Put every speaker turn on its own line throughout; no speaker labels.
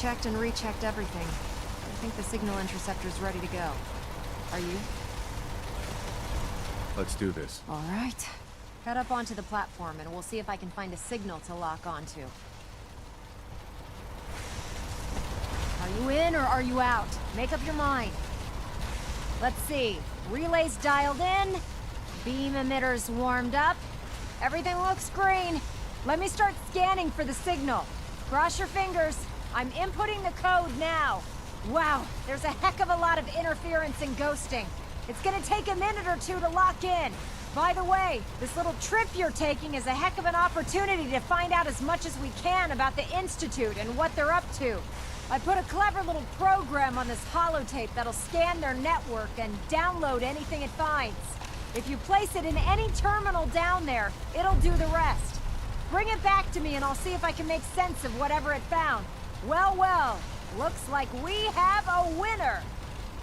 checked and rechecked everything. I think the signal interceptor's ready to go. Are you?
Let's do this.
All right. Head up onto the platform and we'll see if I can find a signal to lock onto. Are you in or are you out? Make up your mind. Let's see. Relays dialed in. Beam emitters warmed up. Everything looks green. Let me start scanning for the signal. Cross your fingers. I'm inputting the code now. Wow, there's a heck of a lot of interference and ghosting. It's gonna take a minute or two to lock in. By the way, this little trip you're taking is a heck of an opportunity to find out as much as we can about the Institute and what they're up to. I put a clever little program on this holotape that'll scan their network and download anything it finds. If you place it in any terminal down there, it'll do the rest. Bring it back to me and I'll see if I can make sense of whatever it found. Well, well, looks like we have a winner.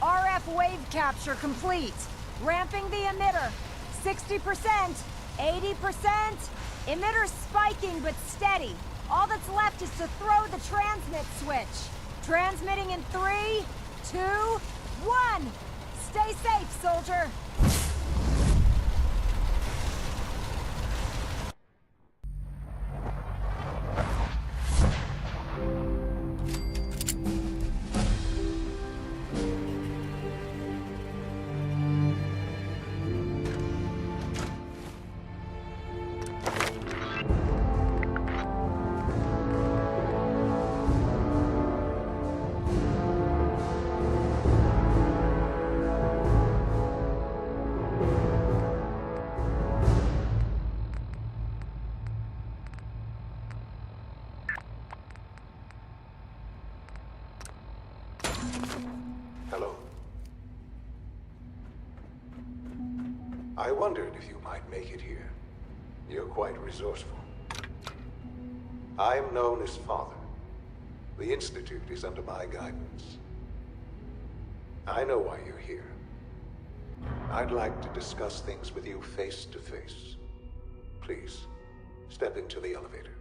RF wave capture complete. Ramping the emitter. 60%, 80%. Emitter spiking but steady. All that's left is to throw the transmit switch. Transmitting in 3, 2, 1. Stay safe, soldier.
Hello. I wondered if you might make it here. You're quite resourceful. I'm known as Father. The Institute is under my guidance. I know why you're here. I'd like to discuss things with you face to face. Please, step into the elevator.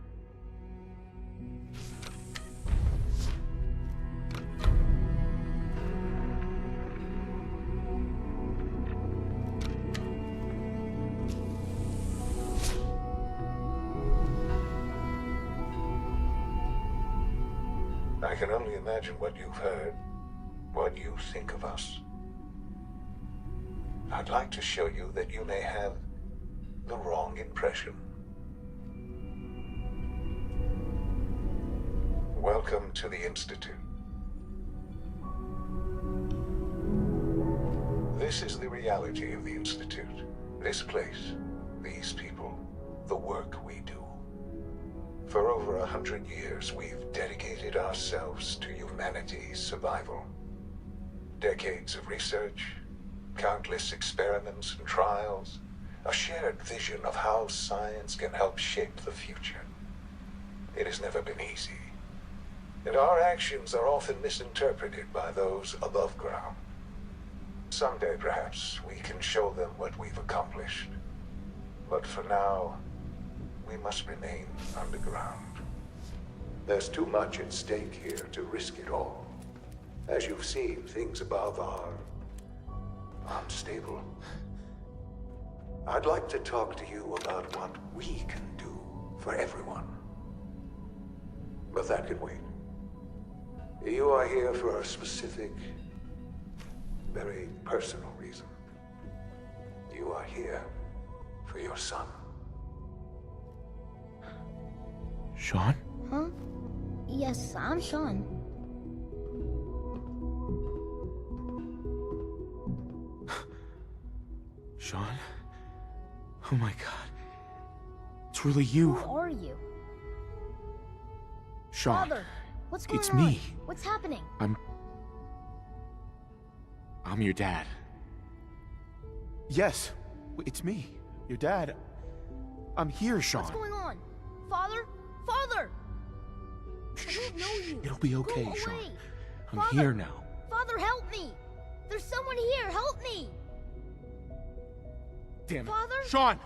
I can only imagine what you've heard, what you think of us. I'd like to show you that you may have the wrong impression. Welcome to the Institute. This is the reality of the Institute. This place, these people, the work we do. For over 100 years, we've dedicated ourselves to humanity's survival. Decades of research, countless experiments and trials, a shared vision of how science can help shape the future. It has never been easy, and our actions are often misinterpreted by those above ground. Someday, perhaps, we can show them what we've accomplished. But for now, we must remain underground. There's too much at stake here to risk it all. As you've seen, things above are unstable. I'd like to talk to you about what we can do for everyone. But that can wait. You are here for a specific, very personal reason. You are here for your son.
Sean?
Huh? Yes, I'm Sean.
Sean? Oh my god. It's really you.
Who are you?
Sean.
Father, what's going
It's
on?
me.
What's happening?
I'm your dad.
Yes, it's me, your dad. I'm here, Sean.
What's going on? Father? Father! I don't know you.
It'll be okay,
Go
Sean.
away.
I'm
Father!
here now.
Father, help me! There's someone here, help me!
Damn it.
Father?
Sean,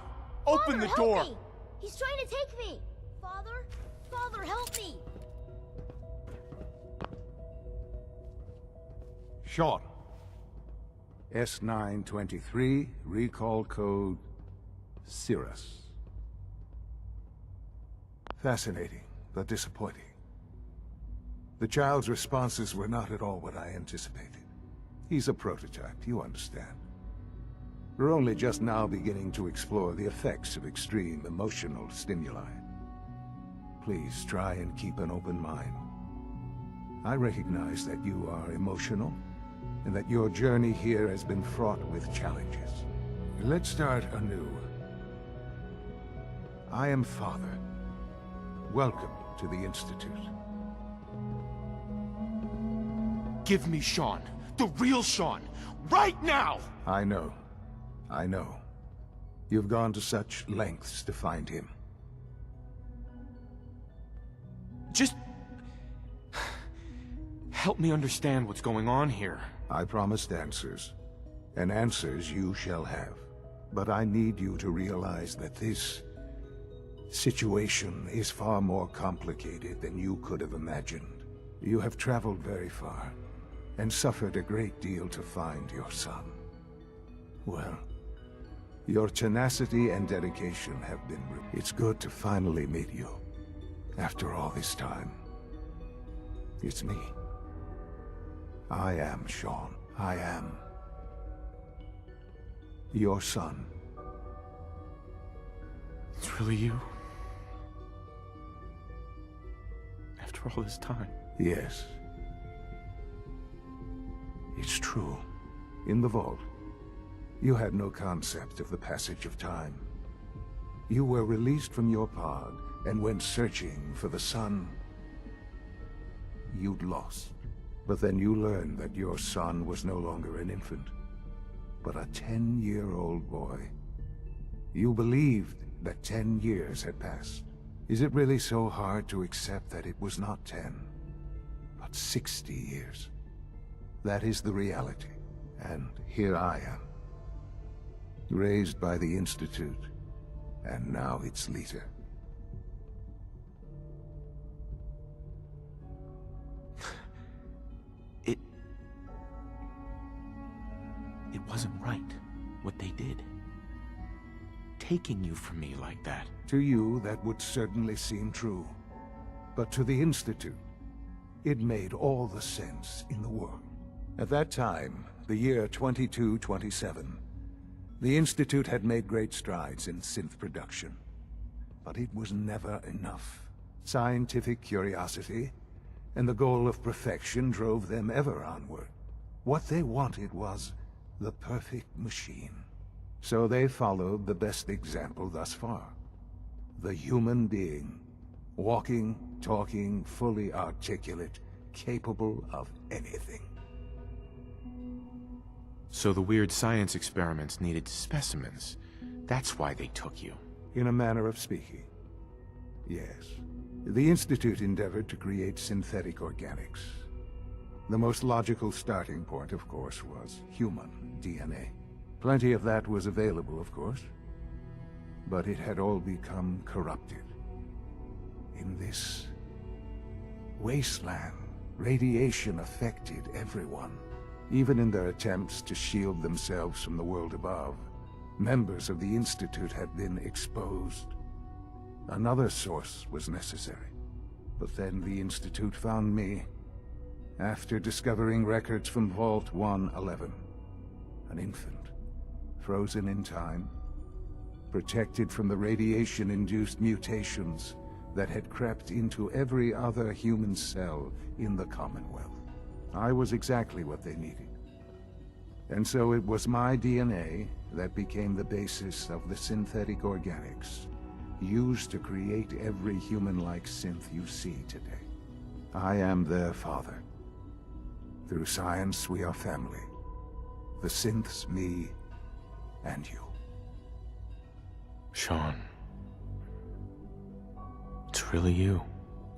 open
Father,
the
help
door.
me! He's trying to take me! Father? Father, help me!
Sean. S923, recall code Cirrus. Fascinating, but disappointing. The child's responses were not at all what I anticipated. He's a prototype, you understand. We're only just now beginning to explore the effects of extreme emotional stimuli. Please try and keep an open mind. I recognize that you are emotional, and that your journey here has been fraught with challenges. Let's start anew. I am Father. Welcome to the Institute.
Give me Sean. The real Sean. Right now!
I know. I know. You've gone to such lengths to find him.
Just... help me understand what's going on here.
I promised answers, and answers you shall have. But I need you to realize that this situation is far more complicated than you could have imagined. You have traveled very far, and suffered a great deal to find your son. Well, your tenacity and dedication have been... It's good to finally meet you, after all this time. It's me. I am Sean. I am your son.
It's really you? After all this time?
Yes. It's true. In the vault, you had no concept of the passage of time. You were released from your pod and went searching for the son you'd lost. But then you learned that your son was no longer an infant, but a 10-year-old boy. You believed that 10 years had passed. Is it really so hard to accept that it was not 10, but 60 years? That is the reality, and here I am. Raised by the Institute, and now its leader.
It wasn't right, what they did. Taking you from me like that.
To you, that would certainly seem true. But to the Institute, it made all the sense in the world. At that time, the year 2227, the Institute had made great strides in synth production. But it was never enough. Scientific curiosity and the goal of perfection drove them ever onward. What they wanted was the perfect machine. So they followed the best example thus far. The human being. Walking, talking, fully articulate, capable of anything.
So the weird science experiments needed specimens. That's why they took you.
In a manner of speaking. Yes. The Institute endeavored to create synthetic organics. The most logical starting point, of course, was human DNA. Plenty of that was available, of course. But it had all become corrupted. In this wasteland, radiation affected everyone. Even in their attempts to shield themselves from the world above, members of the Institute had been exposed. Another source was necessary. But then the Institute found me, after discovering records from Vault 111. An infant, frozen in time, protected from the radiation-induced mutations that had crept into every other human cell in the Commonwealth. I was exactly what they needed. And so it was my DNA that became the basis of the synthetic organics used to create every human-like synth you see today. I am their father. Through science, we are family. The synths, me, and you.
Sean. It's really you.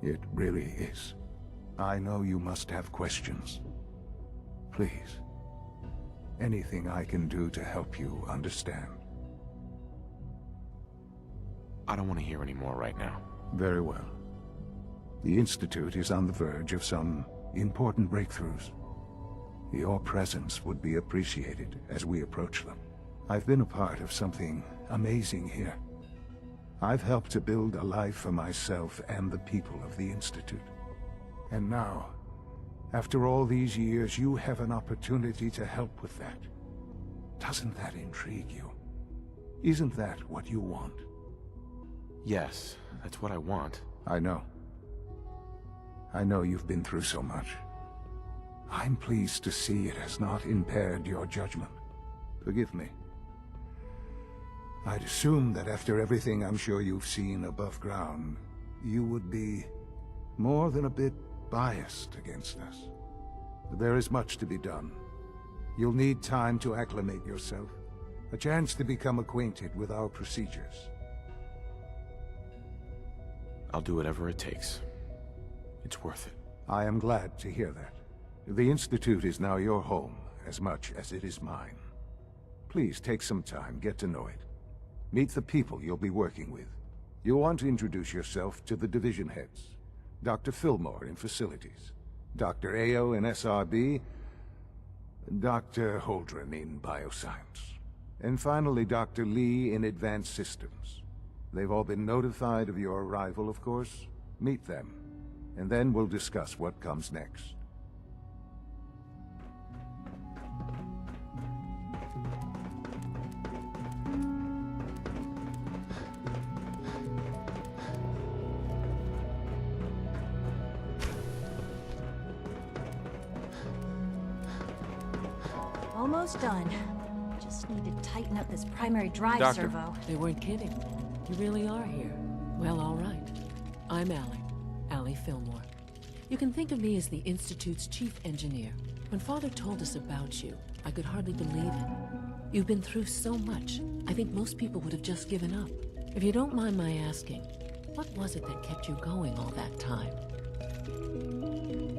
It really is. I know you must have questions. Please. Anything I can do to help you understand.
I don't want to hear any more right now.
Very well. The Institute is on the verge of some important breakthroughs. Your presence would be appreciated as we approach them. I've been a part of something amazing here. I've helped to build a life for myself and the people of the Institute. And now, after all these years, you have an opportunity to help with that. Doesn't that intrigue you? Isn't that what you want?
Yes, that's what I want.
I know. I know you've been through so much. I'm pleased to see it has not impaired your judgment. Forgive me. I'd assume that after everything I'm sure you've seen above ground, you would be more than a bit biased against us. But there is much to be done. You'll need time to acclimate yourself, a chance to become acquainted with our procedures.
I'll do whatever it takes. It's worth it.
I am glad to hear that. The Institute is now your home, as much as it is mine. Please take some time, get to know it. Meet the people you'll be working with. You'll want to introduce yourself to the division heads. Dr. Fillmore in Facilities, Dr. Ayo in SRB, Dr. Holdren in Bioscience, and finally Dr. Lee in Advanced Systems. They've all been notified of your arrival, of course. Meet them, and then we'll discuss what comes next.
Almost done. Just need to tighten up this primary drive
Doctor.
servo.
They weren't kidding. You really are here. Well, all right. I'm Allie Fillmore. You can think of me as the Institute's chief engineer. When Father told us about you, I could hardly believe it. You've been through so much, I think most people would have just given up. If you don't mind my asking, what was it that kept you going all that time?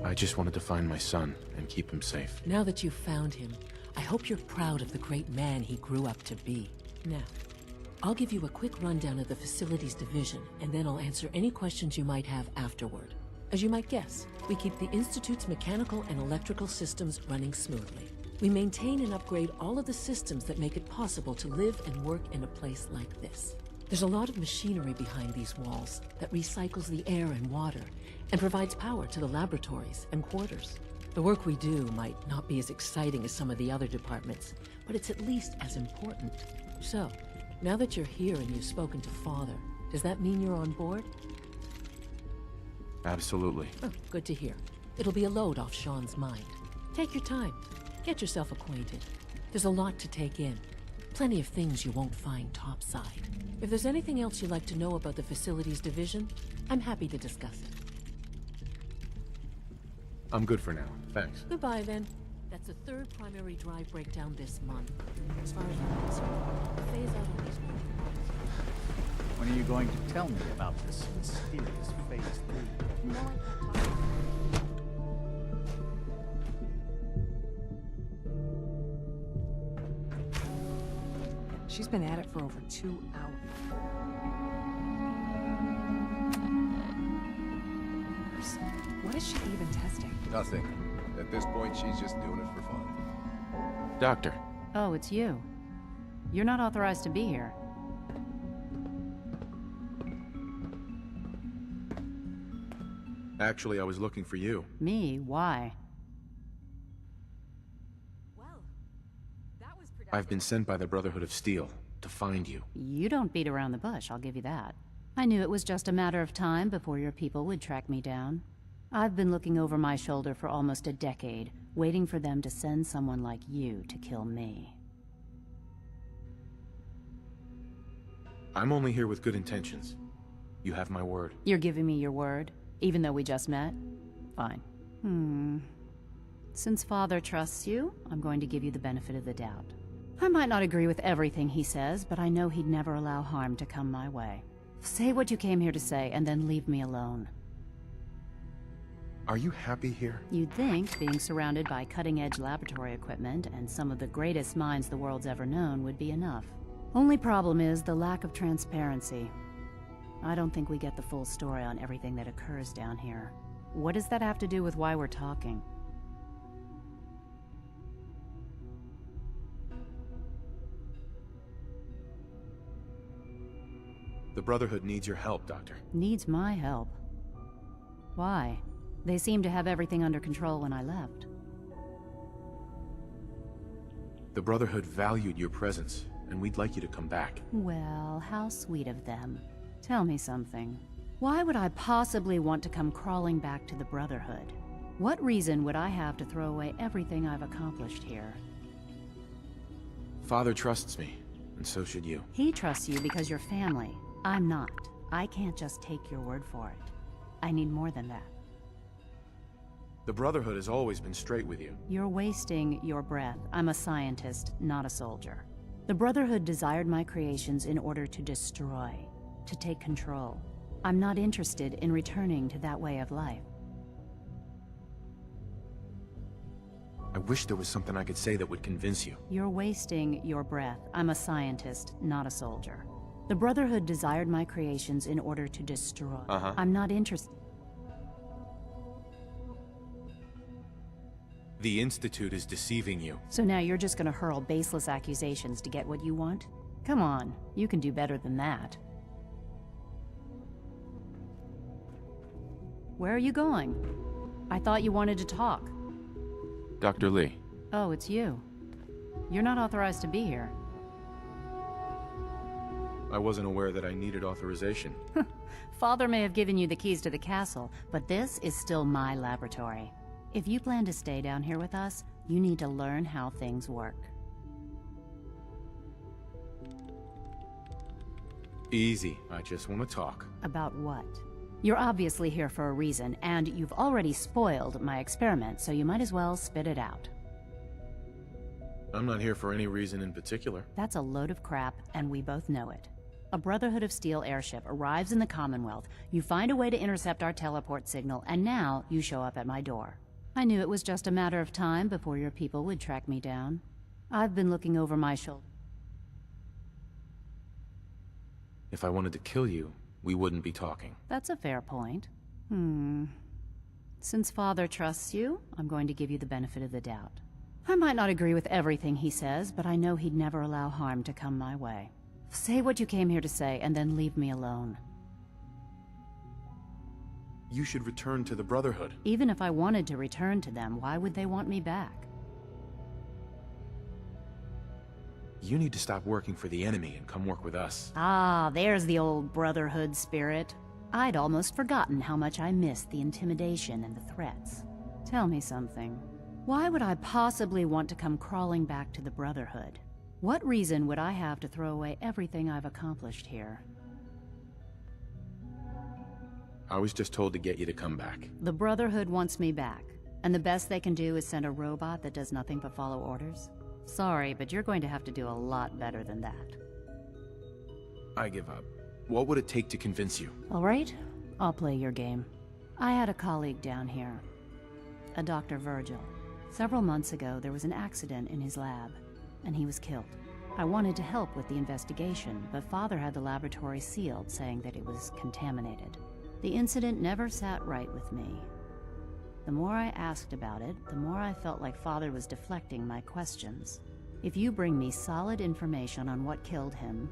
I just wanted to find my son and keep him safe.
Now that you've found him, I hope you're proud of the great man he grew up to be. Now, I'll give you a quick rundown of the Facilities Division, and then I'll answer any questions you might have afterward. As you might guess, we keep the Institute's mechanical and electrical systems running smoothly. We maintain and upgrade all of the systems that make it possible to live and work in a place like this. There's a lot of machinery behind these walls that recycles the air and water and provides power to the laboratories and quarters. The work we do might not be as exciting as some of the other departments, but it's at least as important. So, now that you're here and you've spoken to Father, does that mean you're on board?
Absolutely.
Oh, good to hear. It'll be a load off Sean's mind. Take your time. Get yourself acquainted. There's a lot to take in. Plenty of things you won't find topside. If there's anything else you'd like to know about the Facilities Division, I'm happy to discuss it.
I'm good for now. Thanks.
Goodbye, then. That's the third primary drive breakdown this month. As far as I'm concerned, phase out all these modules.
When are you going to tell me about this mysterious Phase 3?
She's been at it for over 2 hours. What is she even testing?
Nothing. At this point, she's just doing it for fun.
Doctor.
Oh, it's you. You're not authorized to be here.
Actually, I was looking for you.
Me? Why?
Well, that was
I've been sent by the Brotherhood of Steel to find you.
You don't beat around the bush, I'll give you that. I knew it was just a matter of time before your people would track me down. I've been looking over my shoulder for almost a decade, waiting for them to send someone like you to kill me.
I'm only here with good intentions. You have my word.
You're giving me your word, even though we just met? Fine. Since Father trusts you, I'm going to give you the benefit of the doubt. I might not agree with everything he says, but I know he'd never allow harm to come my way. Say what you came here to say, and then leave me alone.
Are you happy here?
You'd think being surrounded by cutting-edge laboratory equipment and some of the greatest minds the world's ever known would be enough. Only problem is the lack of transparency. I don't think we get the full story on everything that occurs down here. What does that have to do with why we're talking?
The Brotherhood needs your help, Doctor.
Needs my help. Why? They seemed to have everything under control when I left.
The Brotherhood valued your presence, and we'd like you to come back.
Well, how sweet of them. Tell me something. Why would I possibly want to come crawling back to the Brotherhood? What reason would I have to throw away everything I've accomplished here?
Father trusts me, and so should you.
He trusts you because you're family. I'm not. I can't just take your word for it. I need more than that.
The Brotherhood has always been straight with you.
You're wasting your breath. I'm a scientist, not a soldier. The Brotherhood desired my creations in order to destroy, to take control. I'm not interested in returning to that way of life.
I wish there was something I could say that would convince you.
You're wasting your breath. I'm a scientist, not a soldier. The Brotherhood desired my creations in order to destroy. I'm not interested.
The Institute is deceiving you.
So now you're just gonna hurl baseless accusations to get what you want? Come on, you can do better than that. Where are you going? I thought you wanted to talk.
Dr. Lee.
Oh, it's you. You're not authorized to be here.
I wasn't aware that I needed authorization.
Father may have given you the keys to the castle, but this is still my laboratory. If you plan to stay down here with us, you need to learn how things work.
Easy. I just want to talk.
About what? You're obviously here for a reason, and you've already spoiled my experiment, so you might as well spit it out.
I'm not here for any reason in particular.
That's a load of crap, and we both know it. A Brotherhood of Steel airship arrives in the Commonwealth, you find a way to intercept our teleport signal, and now you show up at my door. I knew it was just a matter of time before your people would track me down. I've been looking over my shoulder.
If I wanted to kill you, we wouldn't be talking.
That's a fair point. Since Father trusts you, I'm going to give you the benefit of the doubt. I might not agree with everything he says, but I know he'd never allow harm to come my way. Say what you came here to say, and then leave me alone.
You should return to the Brotherhood.
Even if I wanted to return to them, why would they want me back?
You need to stop working for the enemy and come work with us.
Ah, there's the old Brotherhood spirit. I'd almost forgotten how much I missed the intimidation and the threats. Tell me something. Why would I possibly want to come crawling back to the Brotherhood? What reason would I have to throw away everything I've accomplished here?
I was just told to get you to come back.
The Brotherhood wants me back, and the best they can do is send a robot that does nothing but follow orders? Sorry, but you're going to have to do a lot better than that.
I give up. What would it take to convince you?
All right, I'll play your game. I had a colleague down here, a Dr. Virgil. Several months ago, there was an accident in his lab, and he was killed. I wanted to help with the investigation, but Father had the laboratory sealed, saying that it was contaminated. The incident never sat right with me. The more I asked about it, the more I felt like Father was deflecting my questions. If you bring me solid information on what killed him,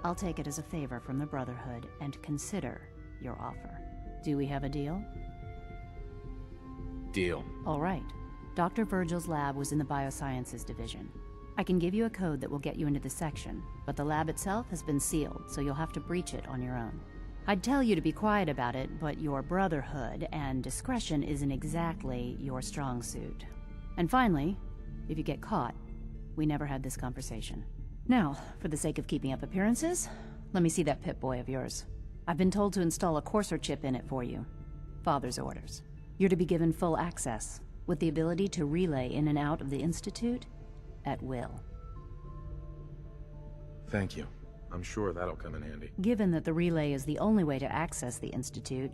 I'll take it as a favor from the Brotherhood and consider your offer. Do we have a deal?
Deal.
All right. Dr. Virgil's lab was in the Biosciences Division. I can give you a code that will get you into the section, but the lab itself has been sealed, so you'll have to breach it on your own. I'd tell you to be quiet about it, but your Brotherhood and discretion isn't exactly your strong suit. And finally, if you get caught, we never had this conversation. Now, for the sake of keeping up appearances, let me see that Pip-Boy of yours. I've been told to install a Courser chip in it for you. Father's orders. You're to be given full access, with the ability to relay in and out of the Institute at will.
Thank you. I'm sure that'll come in handy.
Given that the relay is the only way to access the Institute,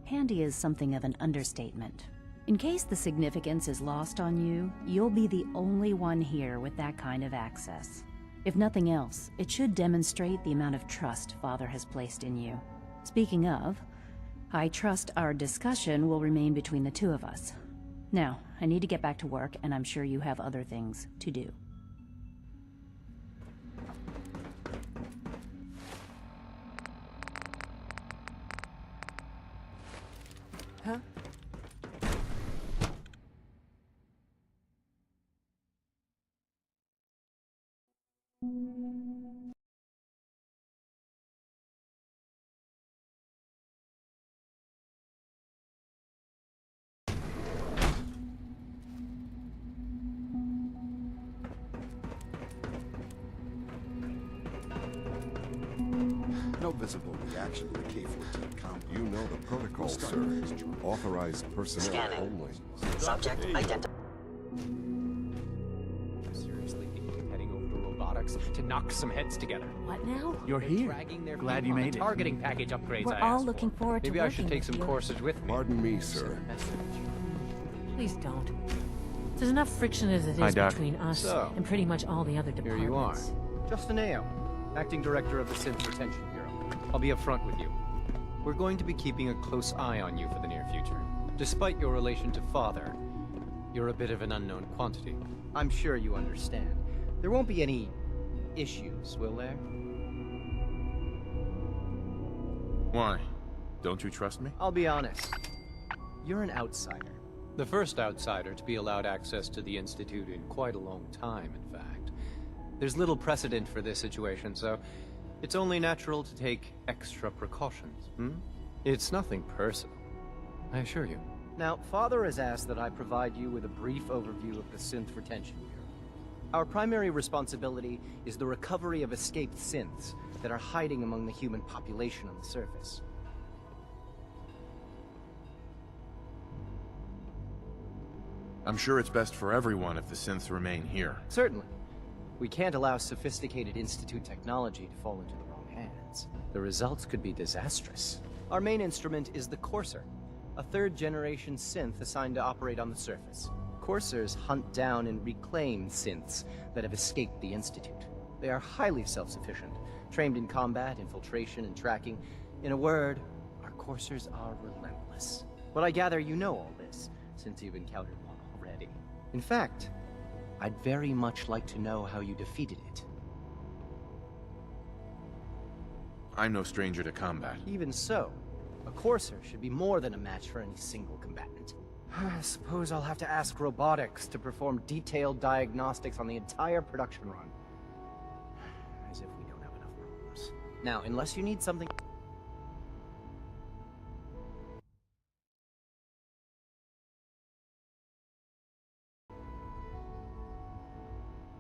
handy is something of an understatement. In case the significance is lost on you, you'll be the only one here with that kind of access. If nothing else, it should demonstrate the amount of trust Father has placed in you. Speaking of, I trust our discussion will remain between the two of us. Now, I need to get back to work, and I'm sure you have other things to do.
Huh?
No visible reaction to the K-14 comp. You know the protocol, sir. Authorized personnel
Scanning.
only.
Subject identified.
Seriously thinking of heading over to robotics to knock some heads together.
What now?
You're
They're
here.
dragging their
Glad
feet
you
on
made
the
it.
targeting package upgrades
We're
I
all
asked
looking
for.
forward to
Maybe I should
working
take
with
some
you.
courses with me.
Pardon me, sir.
Please don't. There's enough friction as it
Hi,
is
Doc.
between us
So,
and pretty much all the other
Here
departments.
you are. Justin Ao, Acting Director of the Synth Retention Bureau. I'll be upfront with you. We're going to be keeping a close eye on you for the near future. Despite your relation to Father, you're a bit of an unknown quantity. I'm sure you understand. There won't be any issues, will there?
Why? Don't you trust me?
I'll be honest. You're an outsider. The first outsider to be allowed access to the Institute in quite a long time, in fact. There's little precedent for this situation, so it's only natural to take extra precautions, It's nothing personal, I assure you. Now, Father has asked that I provide you with a brief overview of the Synth Retention Bureau. Our primary responsibility is the recovery of escaped synths that are hiding among the human population on the surface.
I'm sure it's best for everyone if the synths remain here.
Certainly. We can't allow sophisticated Institute technology to fall into the wrong hands. The results could be disastrous. Our main instrument is the Courser, a third-generation synth assigned to operate on the surface. Coursers hunt down and reclaim synths that have escaped the Institute. They are highly self-sufficient, trained in combat, infiltration, and tracking. In a word, our Coursers are relentless. But I gather you know all this, since you've encountered one already. In fact, I'd very much like to know how you defeated it.
I'm no stranger to combat.
Even so, a Courser should be more than a match for any single combatant. I suppose I'll have to ask robotics to perform detailed diagnostics on the entire production run. As if we don't have enough problems. Now, unless you need something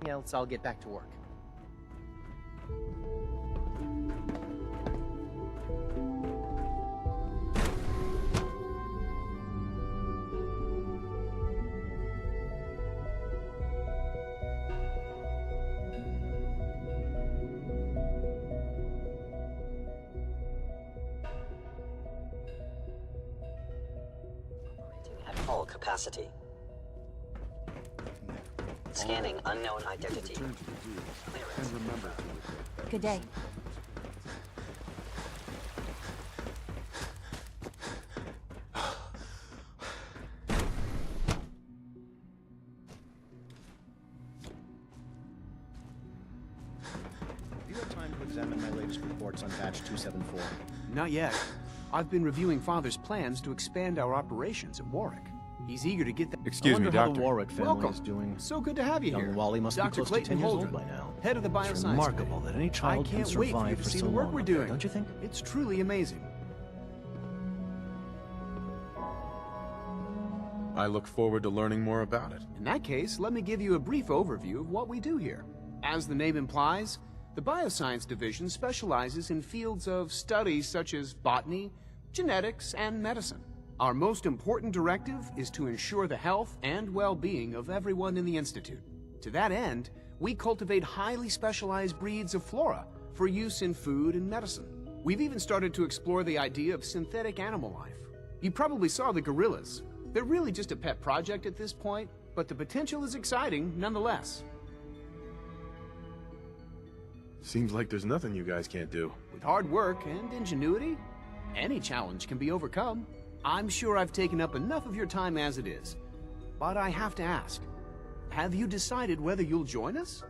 else, I'll get back to work.
At full capacity. Scanning unknown identity.
And remember to
Good day.
Do you have time to examine my latest reports on Batch 274?
Not yet. I've been reviewing Father's plans to expand our operations at Warwick. He's eager to get that.
Excuse me, Doctor. How the Warwick family
Welcome.
is doing.
So good to have you
Young
here.
Wally must
Dr.
be close
Clayton
to 10 years
Holdren,
old by now.
head of the Bioscience.
It's remarkable that any child
I
can
can't wait for you
survive
to
for
see
so
the work
long
we're
up there,
doing.
don't you think?
It's truly amazing.
I look forward to learning more about it.
In that case, let me give you a brief overview of what we do here. As the name implies, the Bioscience Division specializes in fields of studies such as botany, genetics, and medicine. Our most important directive is to ensure the health and well-being of everyone in the Institute. To that end, we cultivate highly specialized breeds of flora for use in food and medicine. We've even started to explore the idea of synthetic animal life. You probably saw the gorillas. They're really just a pet project at this point, but the potential is exciting nonetheless.
Seems like there's nothing you guys can't do.
With hard work and ingenuity, any challenge can be overcome. I'm sure I've taken up enough of your time as it is. But I have to ask, have you decided whether you'll join us?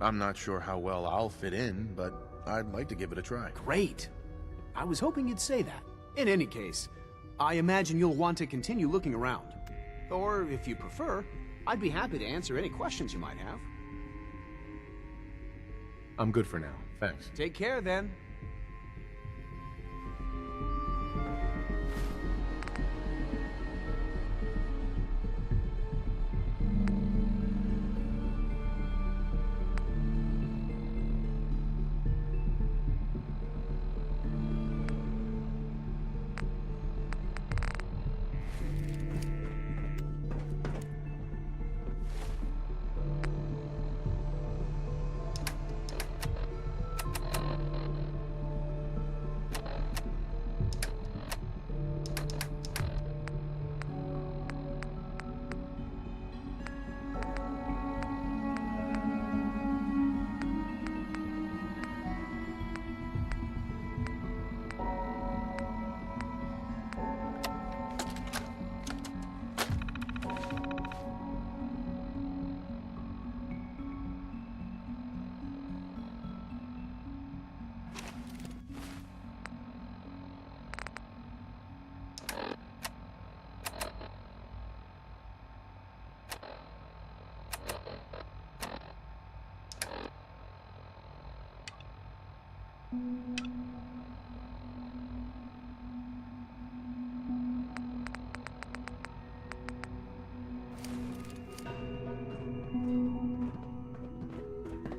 I'm not sure how well I'll fit in, but I'd like to give it a try.
Great. I was hoping you'd say that. In any case, I imagine you'll want to continue looking around. Or, if you prefer, I'd be happy to answer any questions you might have.
I'm good for now, thanks.
Take care, then.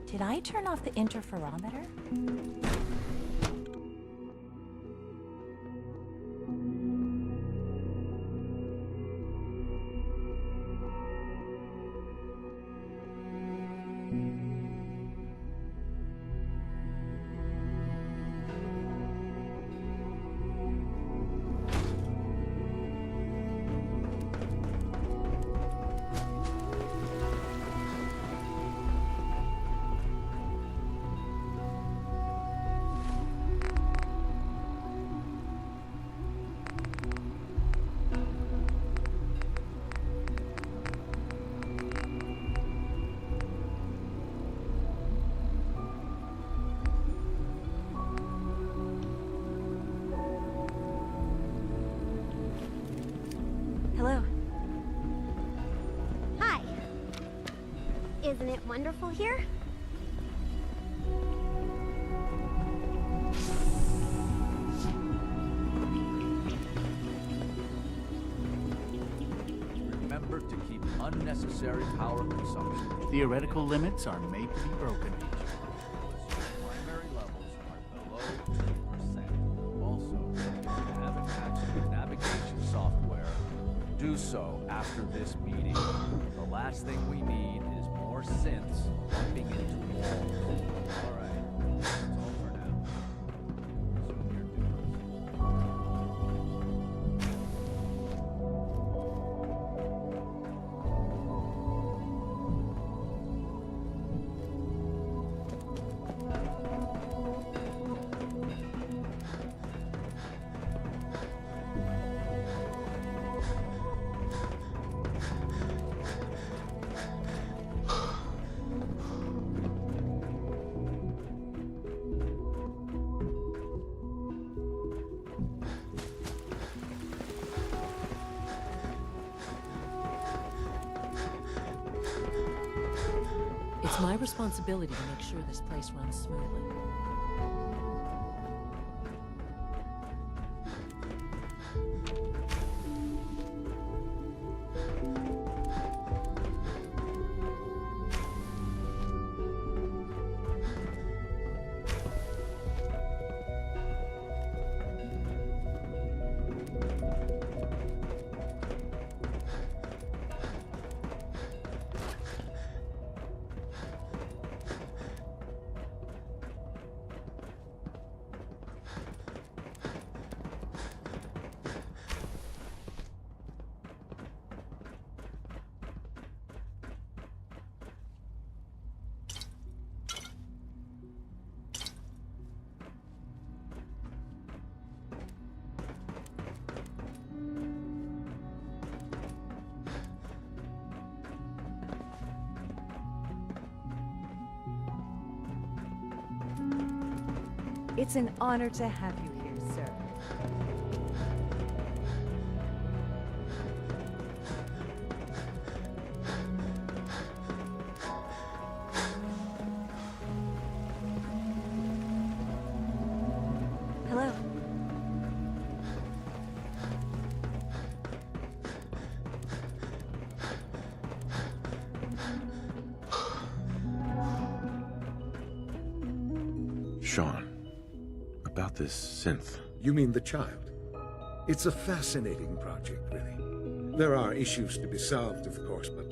Did I turn off the interferometer?
Hello. Hi. Isn't it wonderful here?
Remember to keep unnecessary power consumption. Theoretical limits are made to be broken. Primary levels are below 2%. Also, if you haven't accessed navigation software, do so after this meeting. The last thing we need is more synths bumping into walls. All right, that's all for now. Resume your duties.
It's my responsibility to make sure this place runs smoothly.
It's an honor to have you here, sir.
Sean, about this synth.
You mean the child? It's a fascinating project, really. There are issues to be solved, of course, but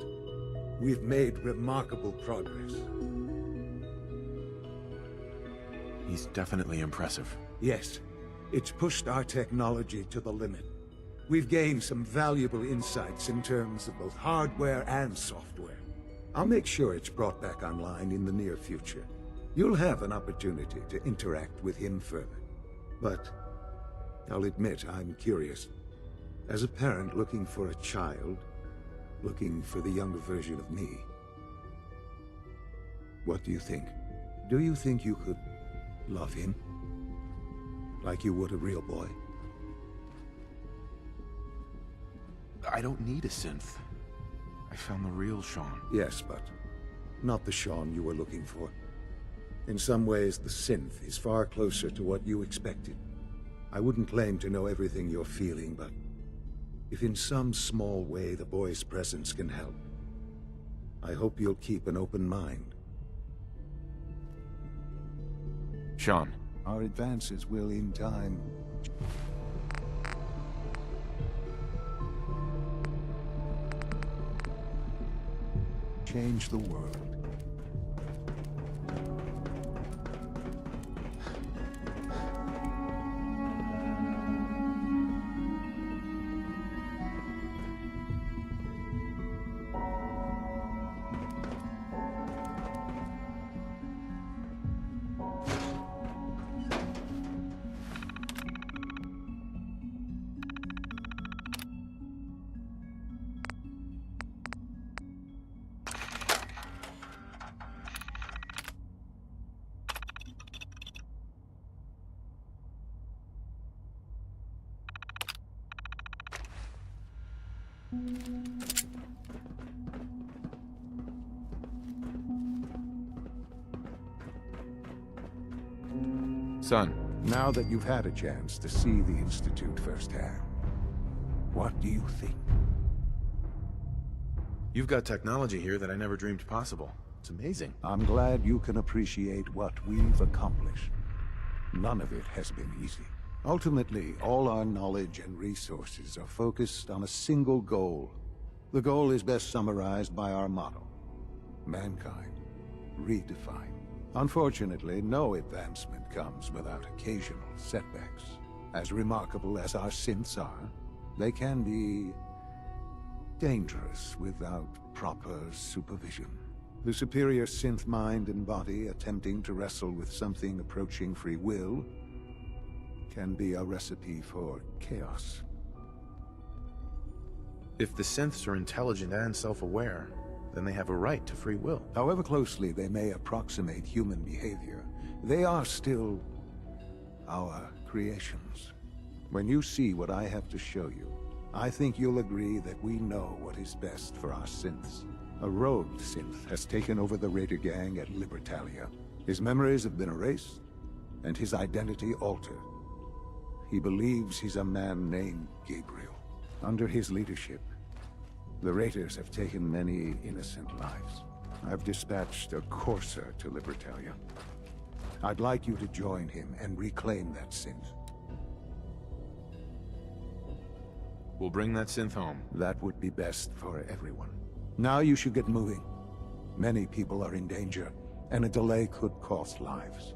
we've made remarkable progress.
He's definitely impressive.
Yes, it's pushed our technology to the limit. We've gained some valuable insights in terms of both hardware and software. I'll make sure it's brought back online in the near future. You'll have an opportunity to interact with him further. But I'll admit I'm curious. As a parent looking for a child, looking for the younger version of me, what do you think? Do you think you could love him? Like you would a real boy?
I don't need a synth. I found the real Sean.
Yes, but not the Sean you were looking for. In some ways, the synth is far closer to what you expected. I wouldn't claim to know everything you're feeling, but if in some small way the boy's presence can help, I hope you'll keep an open mind.
Sean.
Our advances will, in time, change the world.
Son.
Now that you've had a chance to see the Institute firsthand, what do you think?
You've got technology here that I never dreamed possible. It's amazing.
I'm glad you can appreciate what we've accomplished. None of it has been easy. Ultimately, all our knowledge and resources are focused on a single goal. The goal is best summarized by our motto: mankind redefined. Unfortunately, no advancement comes without occasional setbacks. As remarkable as our synths are, they can be dangerous without proper supervision. The superior synth mind and body attempting to wrestle with something approaching free will can be a recipe for chaos.
If the synths are intelligent and self-aware, then they have a right to free will.
However closely they may approximate human behavior, they are still our creations. When you see what I have to show you, I think you'll agree that we know what is best for our synths. A rogue synth has taken over the Raider gang at Libertalia. His memories have been erased, and his identity altered. He believes he's a man named Gabriel. Under his leadership, the Raiders have taken many innocent lives. I've dispatched a courser to Libertalia. I'd like you to join him and reclaim that synth.
We'll bring that synth home.
That would be best for everyone. Now you should get moving. Many people are in danger, and a delay could cost lives.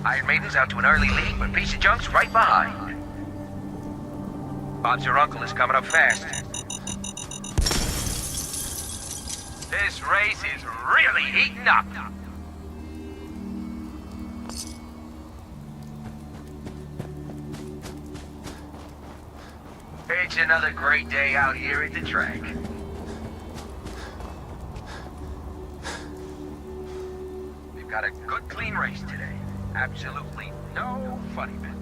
Iron Maiden's out to an early lead, but Piece of Junk's right behind. Bob's your uncle is coming up fast. This race is really heating up. It's another great day out here at the track. We've got a good, clean race today. Absolutely no funny business.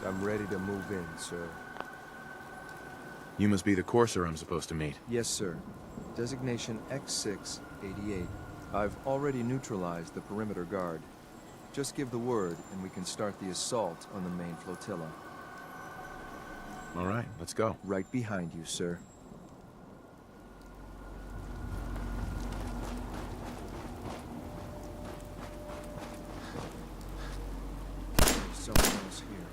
I'm ready to move in, sir.
You must be the courser I'm supposed to meet.
Yes, sir. Designation X688. I've already neutralized the perimeter guard. Just give the word, and we can start the assault on the main flotilla.
All right, let's go.
Right behind you, sir. There's someone else here.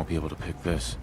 won't be able to pick this.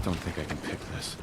Don't think I can pick this.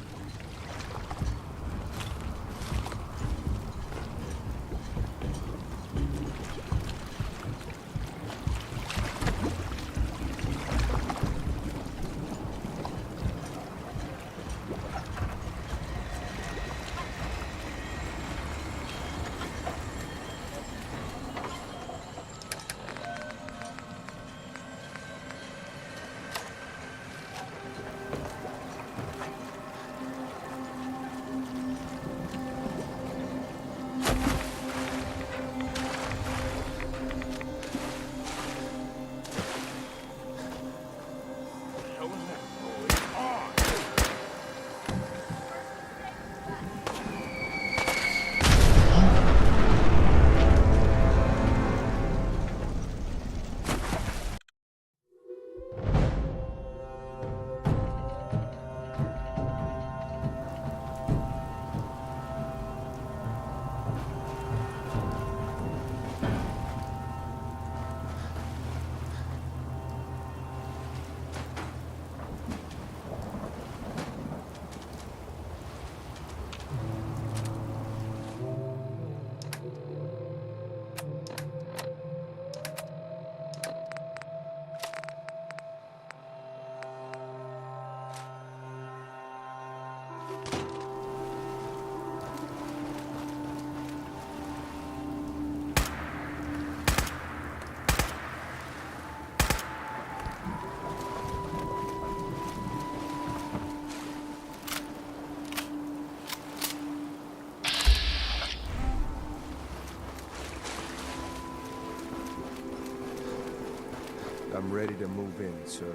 I'm ready to move in, sir.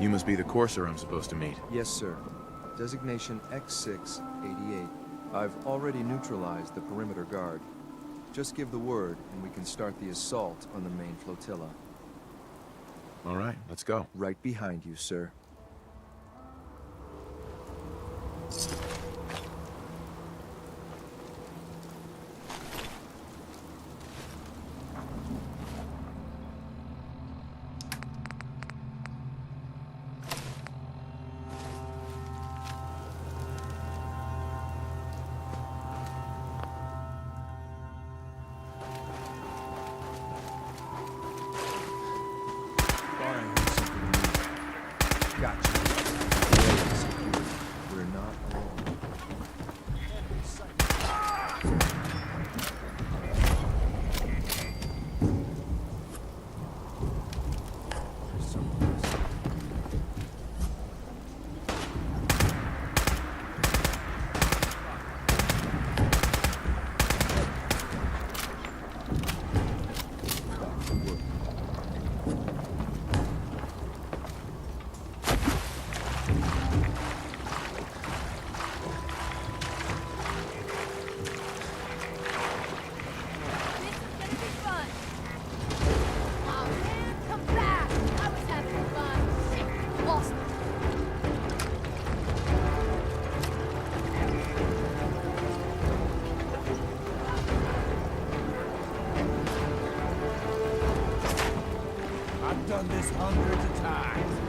You must be the courser I'm supposed to meet.
Yes, sir. Designation X688. I've already neutralized the perimeter guard. Just give the word, and we can start the assault on the main flotilla.
All right, let's go.
Right behind you, sir.
done this hundreds of times.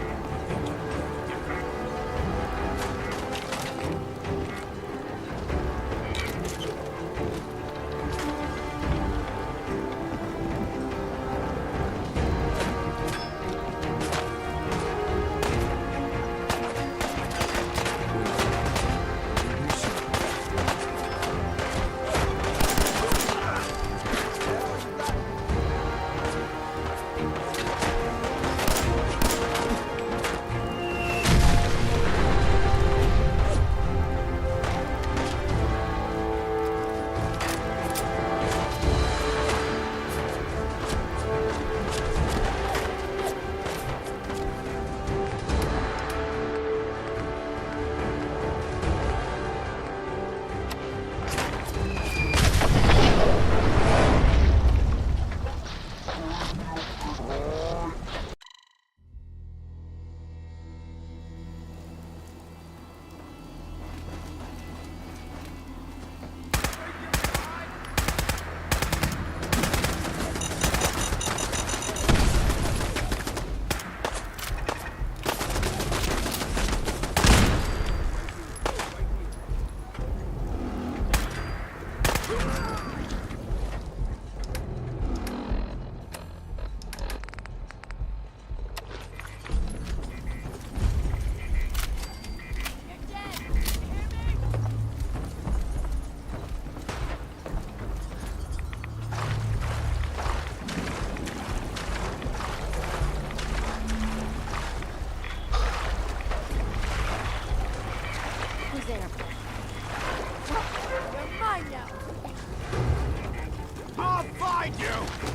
I'll find you!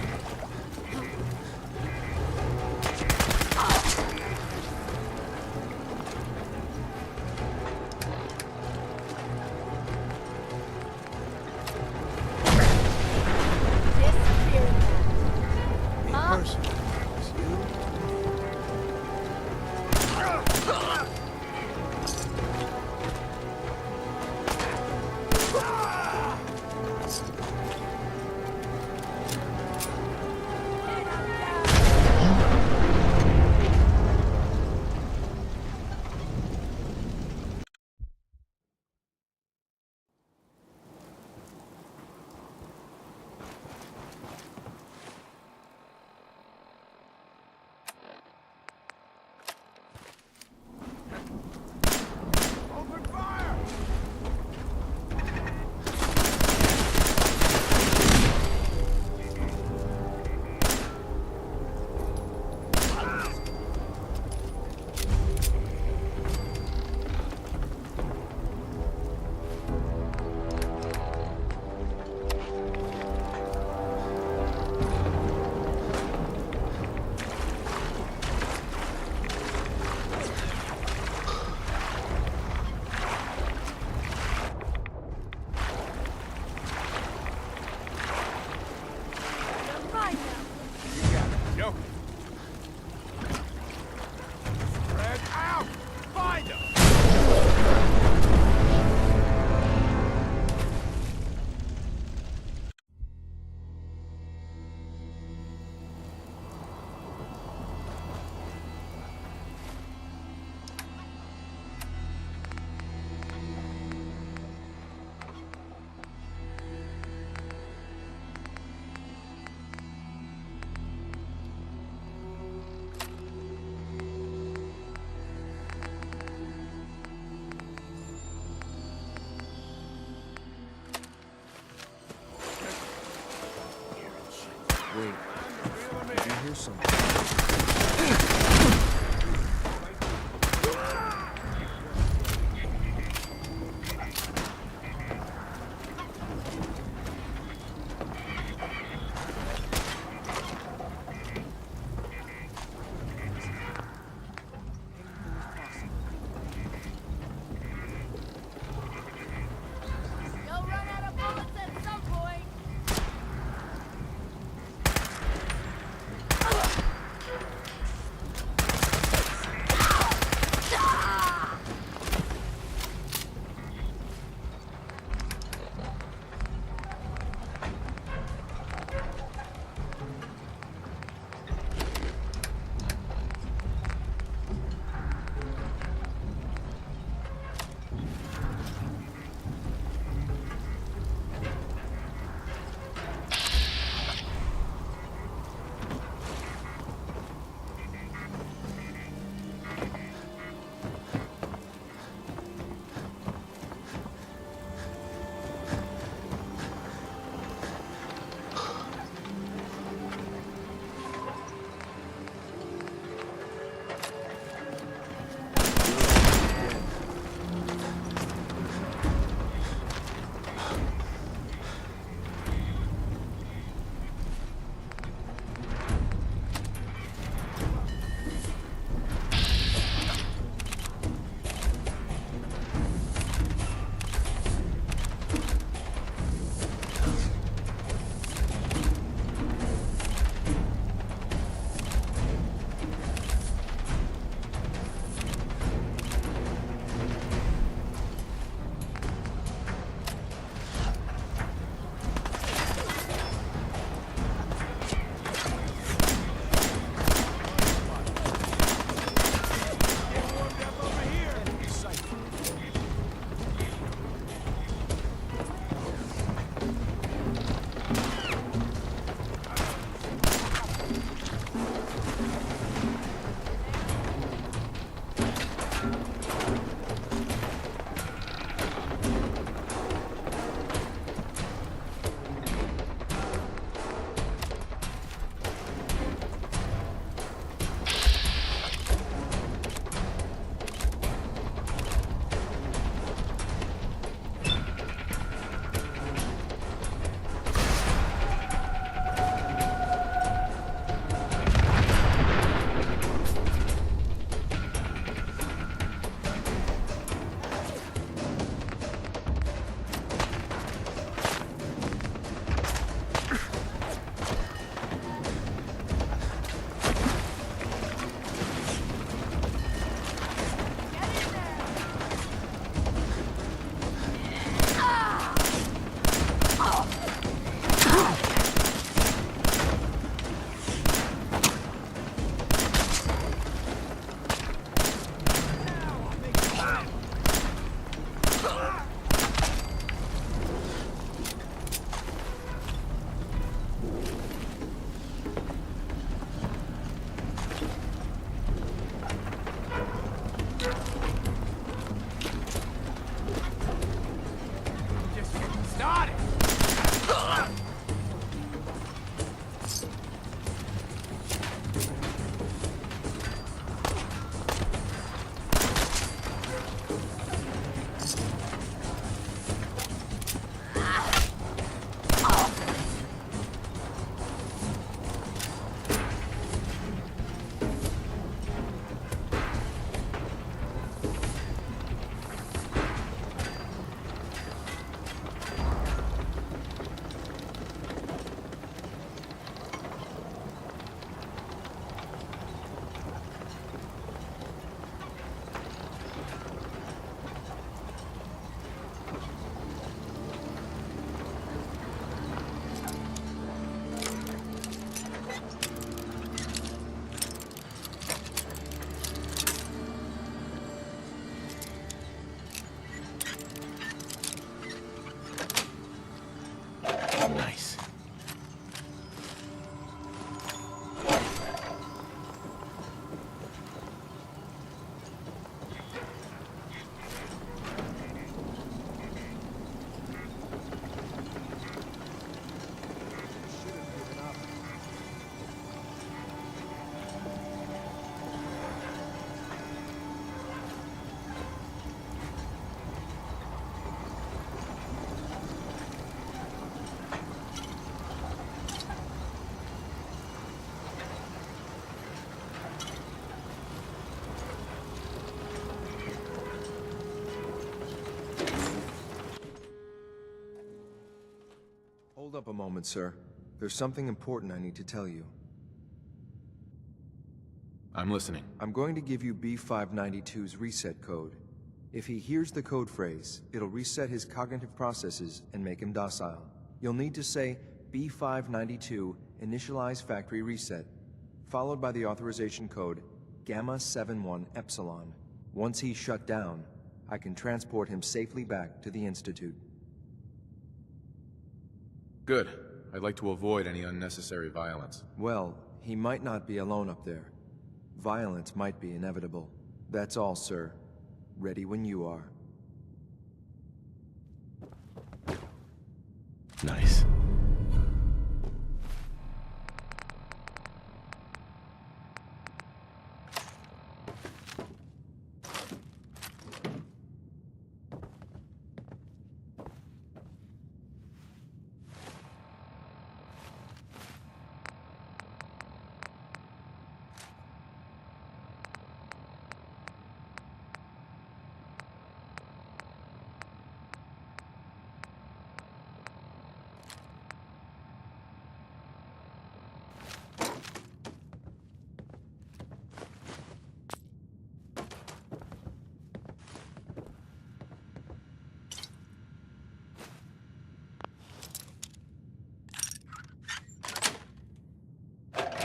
Wait, did you hear something? Hold up a moment, sir. There's something important I need to tell you.
I'm listening.
I'm going to give you B592's reset code. If he hears the code phrase, it'll reset his cognitive processes and make him docile. You'll need to say B592 initialize factory reset, followed by the authorization code Gamma 71 Epsilon. Once he's shut down, I can transport him safely back to the Institute.
Good. I'd like to avoid any unnecessary violence.
Well, he might not be alone up there. Violence might be inevitable. That's all, sir. Ready when you are.
Nice.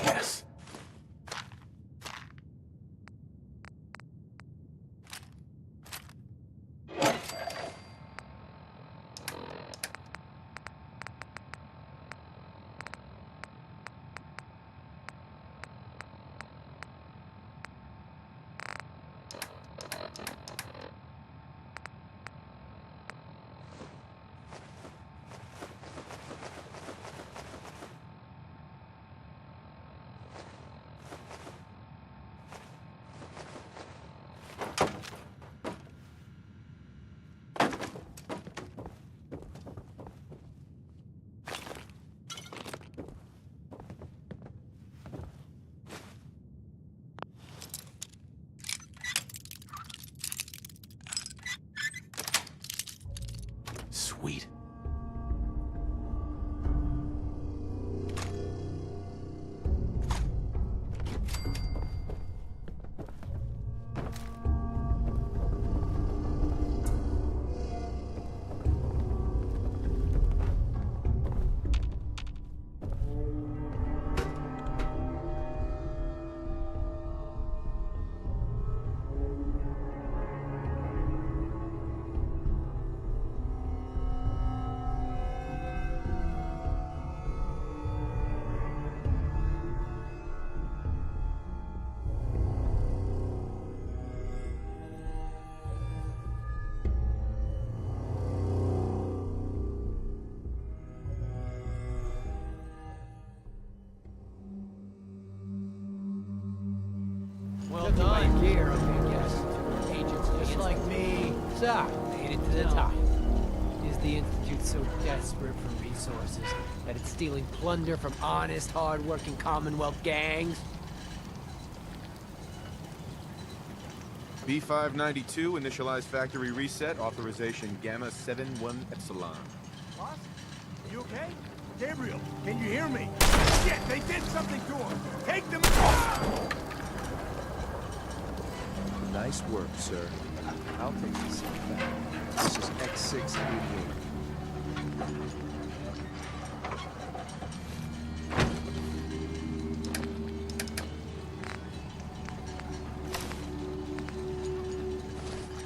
Yes. Sweet.
Well done. Gear, okay, yes. Agents just like me. So, made it to the top. Is the Institute so desperate for resources that it's stealing plunder from honest, hard-working Commonwealth gangs?
B592, initialize factory reset, authorization Gamma 71 Epsilon.
Boss? Are you okay? Gabriel, can you hear me? Shit, they did something to him! Take them off!
Nice work, sir. I'll take this back. This is X688.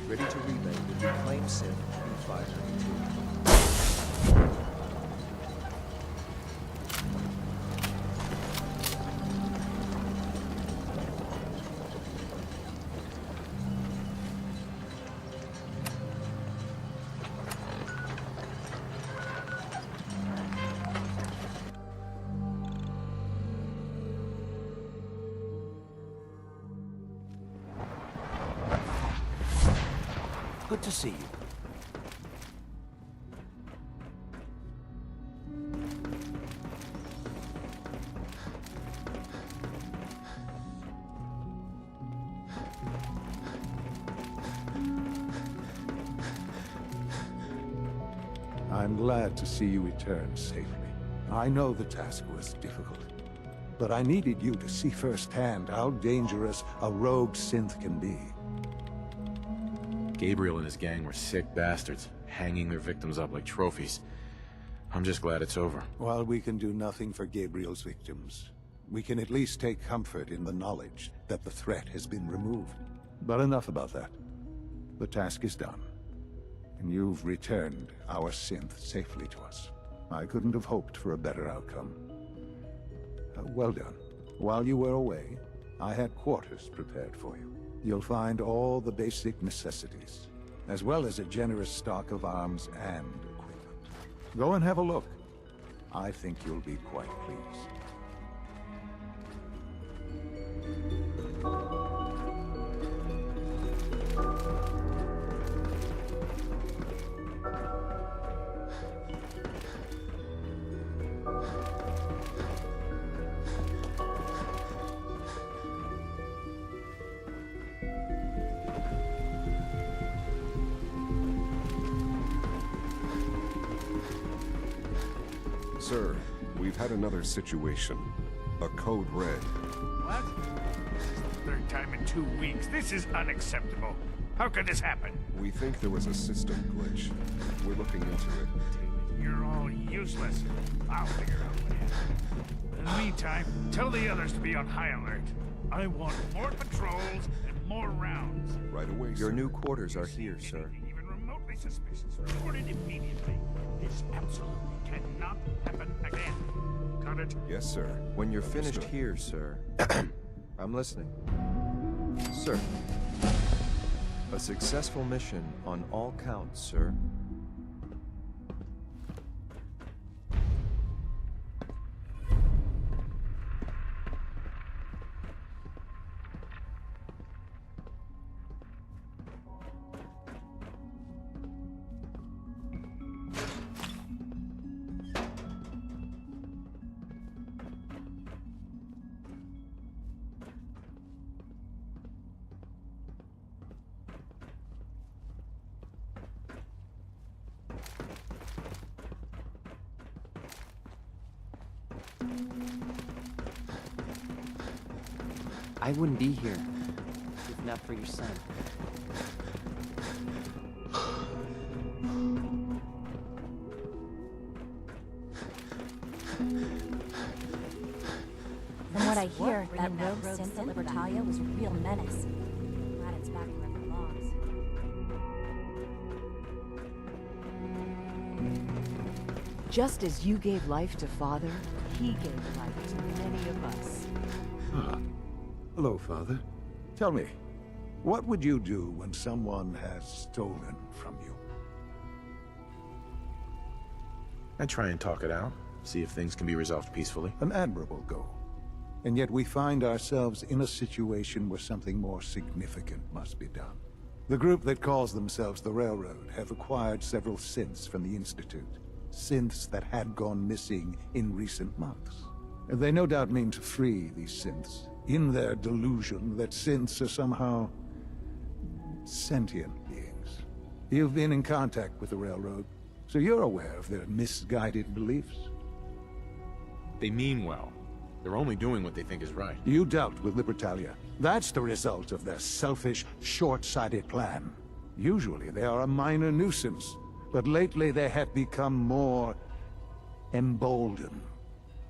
Ready to relay with your claim SIM B592.
Good to see you.
I'm glad to see you return safely. I know the task was difficult, but I needed you to see firsthand how dangerous a rogue synth can be.
Gabriel and his gang were sick bastards, hanging their victims up like trophies. I'm just glad it's over.
While we can do nothing for Gabriel's victims, we can at least take comfort in the knowledge that the threat has been removed. But enough about that. The task is done, and you've returned our synth safely to us. I couldn't have hoped for a better outcome. Well done. While you were away, I had quarters prepared for you. You'll find all the basic necessities, as well as a generous stock of arms and equipment. Go and have a look. I think you'll be quite pleased.
Sir, we've had another situation. A code red.
What? This is the third time in 2 weeks. This is unacceptable. How could this happen?
We think there was a system glitch. We're looking into it.
You're all useless. I'll figure out what happened. In the meantime, tell the others to be on high alert. I want more patrols and more rounds.
Right away,
Your new quarters are here, sir.
Even remotely suspicious, report it immediately. This absolutely cannot happen again. Got it?
Yes, sir.
When you're finished here, sir. I'm listening. Sir. A successful mission on all counts, sir.
I wouldn't be here if not for your son.
From what I hear, that rogue synth at Libertalia was a real menace. Glad it's back where it belongs.
Just as you gave life to Father, he gave life to many of us.
Ah. Hello, Father. Tell me, what would you do when someone has stolen from you?
I try and talk it out, see if things can be resolved peacefully.
An admirable goal. And yet we find ourselves in a situation where something more significant must be done. The group that calls themselves the Railroad have acquired several synths from the Institute. Synths that had gone missing in recent months. And they no doubt mean to free these synths, in their delusion that synths are somehow sentient beings. You've been in contact with the Railroad, so you're aware of their misguided beliefs.
They mean well. They're only doing what they think is right.
You dealt with Libertalia. That's the result of their selfish, short-sighted plan. Usually they are a minor nuisance, but lately they have become more emboldened.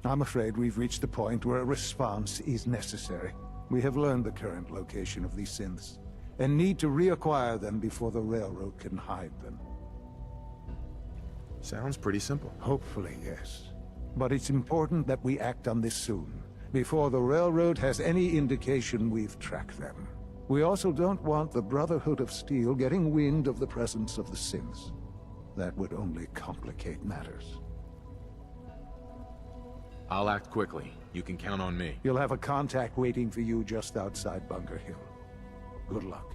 I'm afraid we've reached the point where a response is necessary. We have learned the current location of these synths, and need to reacquire them before the Railroad can hide them.
Sounds pretty simple.
Hopefully, yes. But it's important that we act on this soon, before the Railroad has any indication we've tracked them. We also don't want the Brotherhood of Steel getting wind of the presence of the synths. That would only complicate matters.
I'll act quickly. You can count on me.
You'll have a contact waiting for you just outside Bunker Hill. Good luck.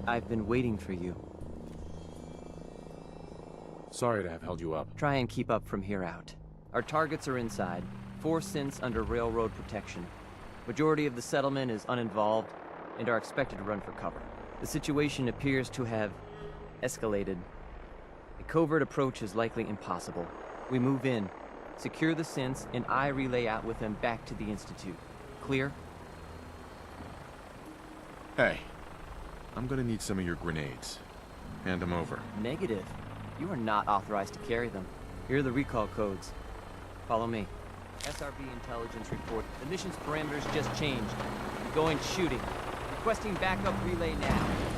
I've been waiting for you.
Sorry to have held you up.
Try and keep up from here out. Our targets are inside, 4 synths under railroad protection. Majority of the settlement is uninvolved and are expected to run for cover. The situation appears to have escalated. A covert approach is likely impossible. We move in, secure the synths, and I relay out with them back to the Institute. Clear?
Hey, I'm gonna need some of your grenades. Hand them over.
Negative. You are not authorized to carry them. Here are the recall codes. Follow me. SRB intelligence report. The mission's parameters just changed. Going shooting. Requesting backup relay now.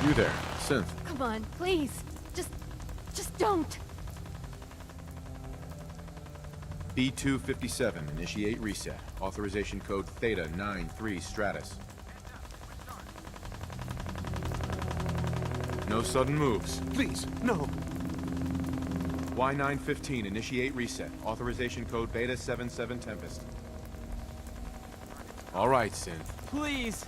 You there, Synth.
Come on, please. Just don't.
B257, initiate reset. Authorization code Theta 93 Stratus. No sudden moves. Please, no. Y915, initiate reset. Authorization code Beta 77 Tempest. All right, Synth.
Please!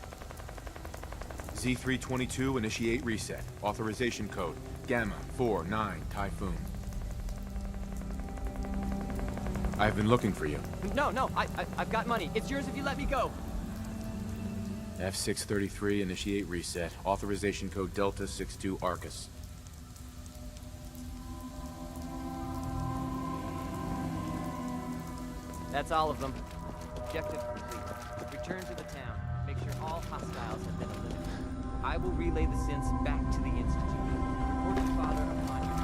Z322, initiate reset. Authorization code Gamma 49 Typhoon. I've been looking for you.
No, I've got money. It's yours if you let me go.
F633, initiate reset. Authorization code Delta 62 Arcus.
That's all of them. Objective complete. Return to the town. Make sure all hostiles have been eliminated. I will relay the synths back to the Institute. Report to Father upon your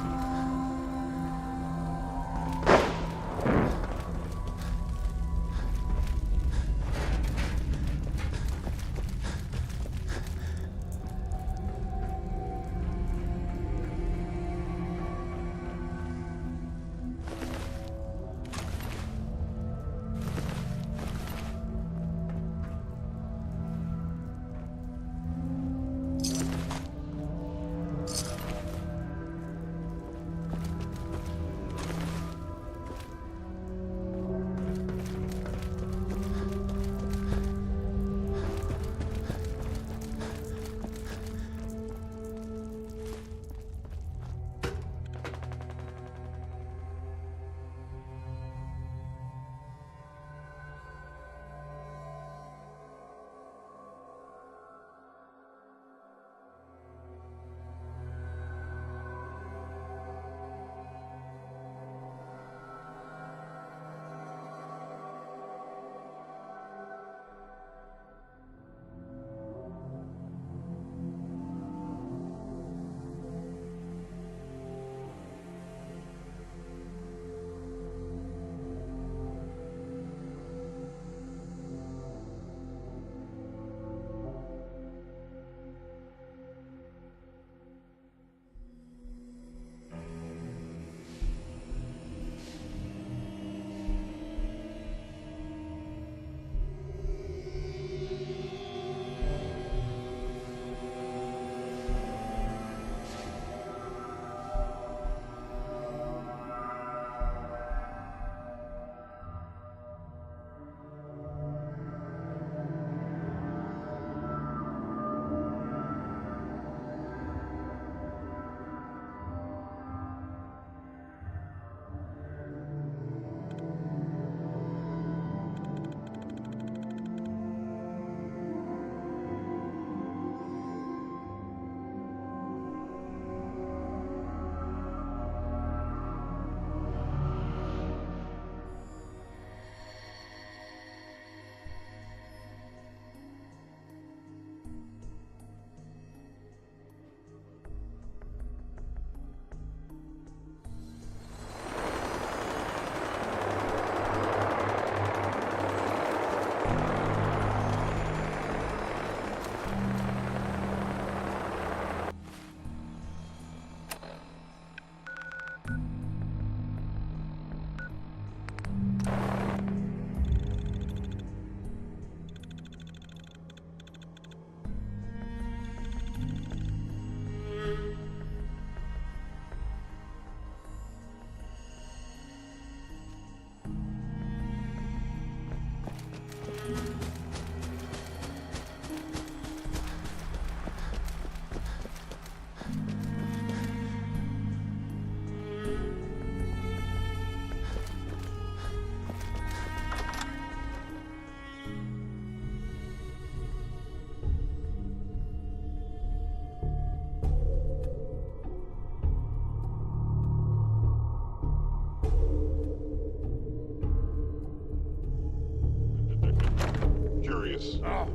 Curious. Oh,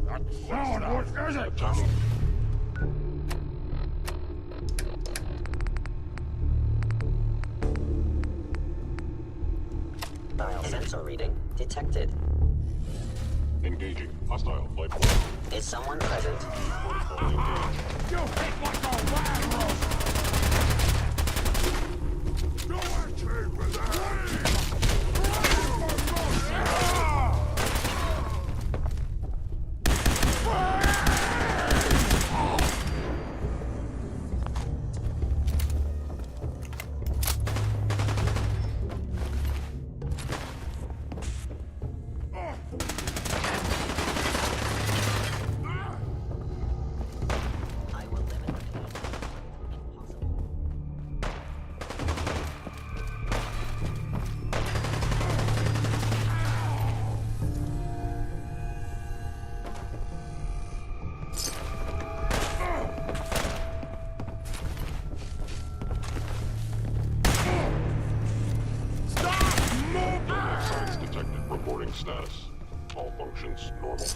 that sound, what is it?
Dial sensor reading detected.
Engaging. Hostile life form.
Is someone present?
Protocol engaged.
You hit like a walrus! No entry for that!
Reporting status. All functions normal.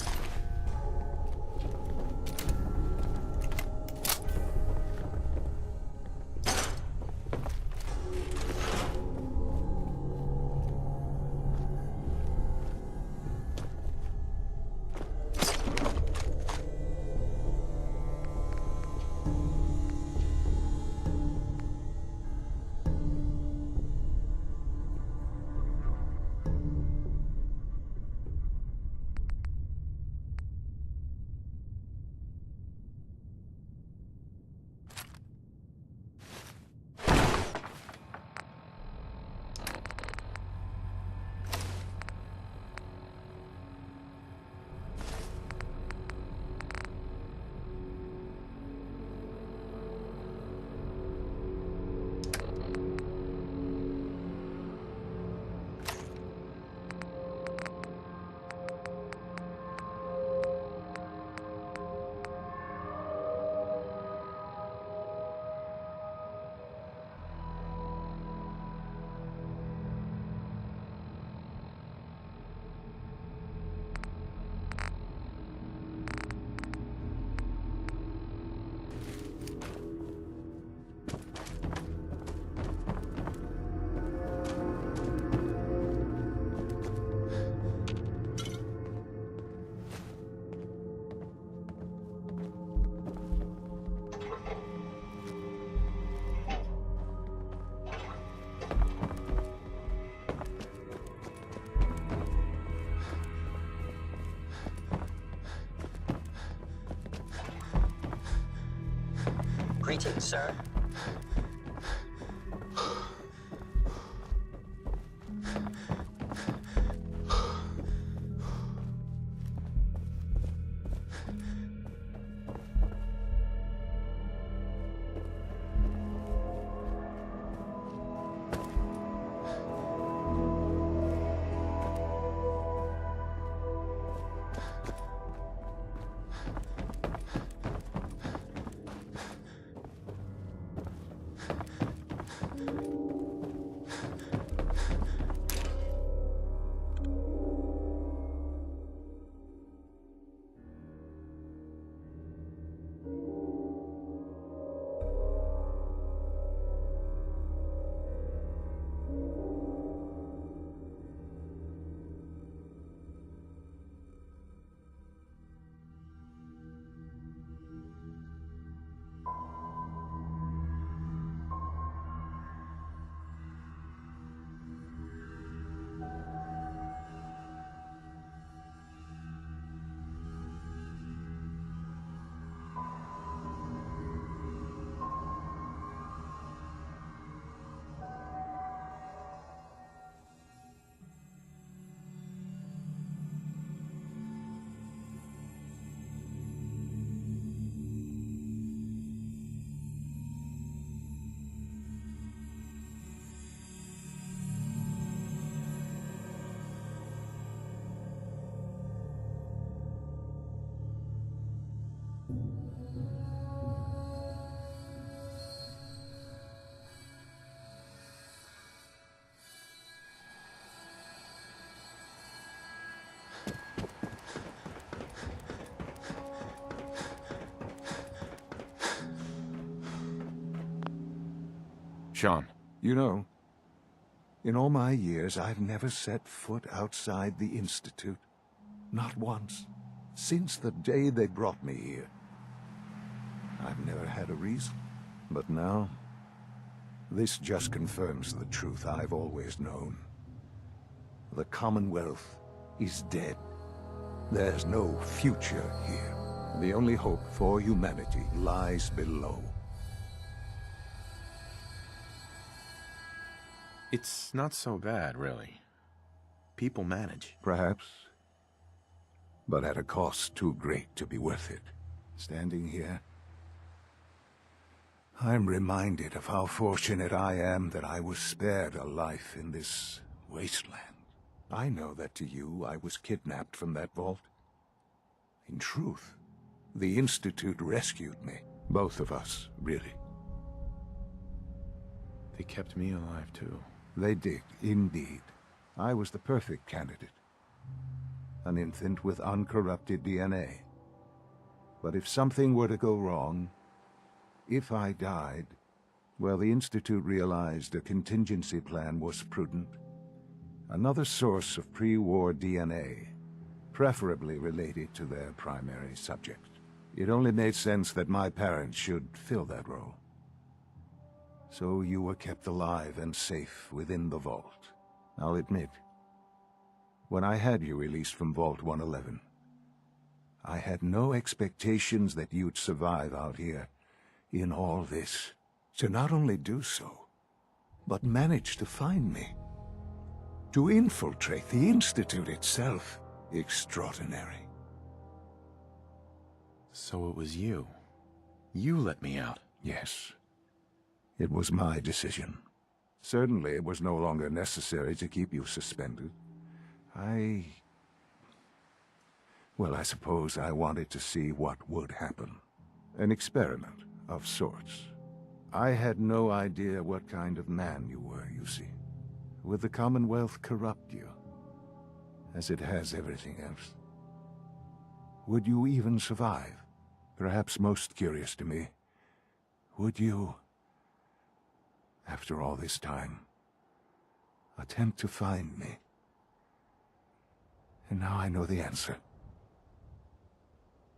Greetings, sir.
Sean.
You know, in all my years, I've never set foot outside the Institute. Not once. Since the day they brought me here. I've never had a reason. But now, this just confirms the truth I've always known. The Commonwealth is dead. There's no future here. The only hope for humanity lies below.
It's not so bad, really. People manage.
Perhaps. But at a cost too great to be worth it. Standing here, I'm reminded of how fortunate I am that I was spared a life in this wasteland. I know that to you, I was kidnapped from that vault. In truth, the Institute rescued me. Both of us, really.
They kept me alive, too.
They did, indeed. I was the perfect candidate. An infant with uncorrupted DNA. But if something were to go wrong, if I died, well, the Institute realized a contingency plan was prudent. Another source of pre-war DNA, preferably related to their primary subject. It only made sense that my parents should fill that role. So you were kept alive and safe within the vault. I'll admit, when I had you released from Vault 111, I had no expectations that you'd survive out here in all this. To not only do so, but manage to find me. To infiltrate the Institute itself. Extraordinary.
So it was you. You let me out.
Yes. It was my decision. Certainly it was no longer necessary to keep you suspended. Well, I suppose I wanted to see what would happen. An experiment of sorts. I had no idea what kind of man you were, you see. Would the Commonwealth corrupt you, as it has everything else? Would you even survive? Perhaps most curious to me, would you, after all this time, attempt to find me? And now I know the answer.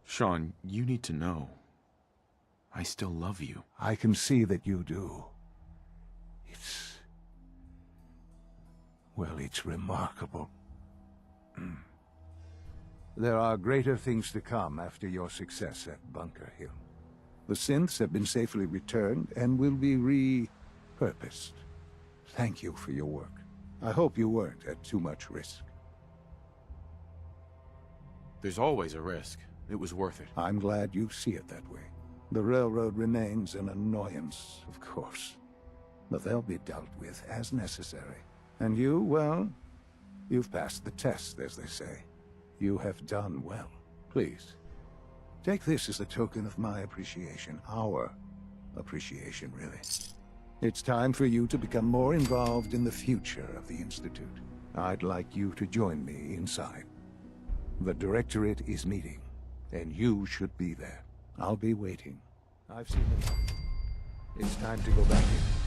Sean, you need to know. I still love you.
I can see that you do. Well, it's remarkable. There are greater things to come after your success at Bunker Hill. The synths have been safely returned and will be repurposed. Thank you for your work. I hope you weren't at too much risk.
There's always a risk. It was worth it.
I'm glad you see it that way. The railroad remains an annoyance, of course. But they'll be dealt with as necessary. And you, well, you've passed the test, as they say. You have done well. Please, take this as a token of my appreciation. Our appreciation, really. It's time for you to become more involved in the future of the Institute. I'd like you to join me inside. The Directorate is meeting, and you should be there. I'll be waiting. I've seen enough. It's time to go back in.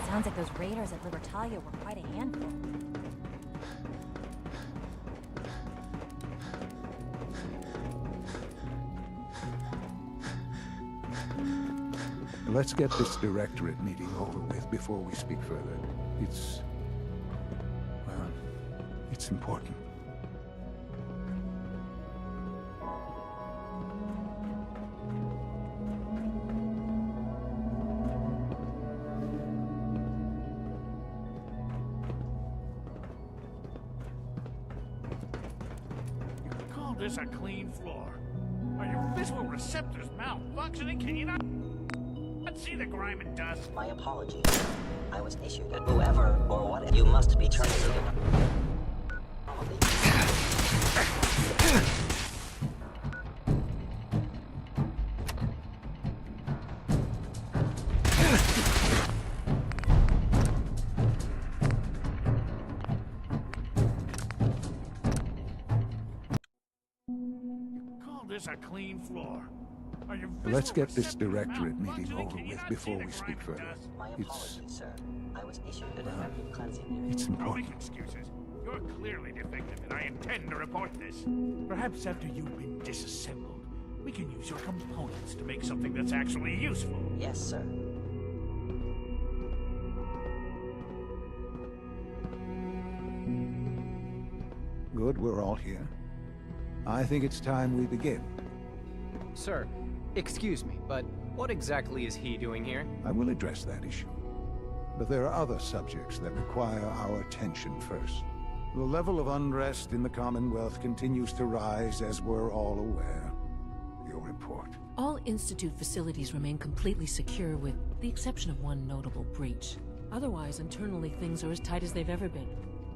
Sounds like those raiders at Libertalia were quite a handful.
Let's get this Directorate meeting over with before we speak further. It's important.
this a clean floor? Are your visual receptors malfunctioning? Can you not see the grime and dust?
My apologies. I was issued a whoever or what you must be terminated.
Call this a clean floor? Are your
Let's
visual
get this
receptors
directorate meeting
malfunctioning?
over
Can you
with
not
before
see
we
the
speak
grime
further.
My apologies, sir. I was issued a defective cleansing unit.
It's
Don't
important.
make excuses. You're clearly defective, and I intend to report this. Perhaps after you've been disassembled, we can use your components to make something that's actually useful.
Yes, sir.
Good, we're all here. I think it's time we begin.
Sir, excuse me, but what exactly is he doing here?
I will address that issue. But there are other subjects that require our attention first. The level of unrest in the Commonwealth continues to rise, as we're all aware. Your report.
All Institute facilities remain completely secure with the exception of one notable breach. Otherwise, internally things are as tight as they've ever been.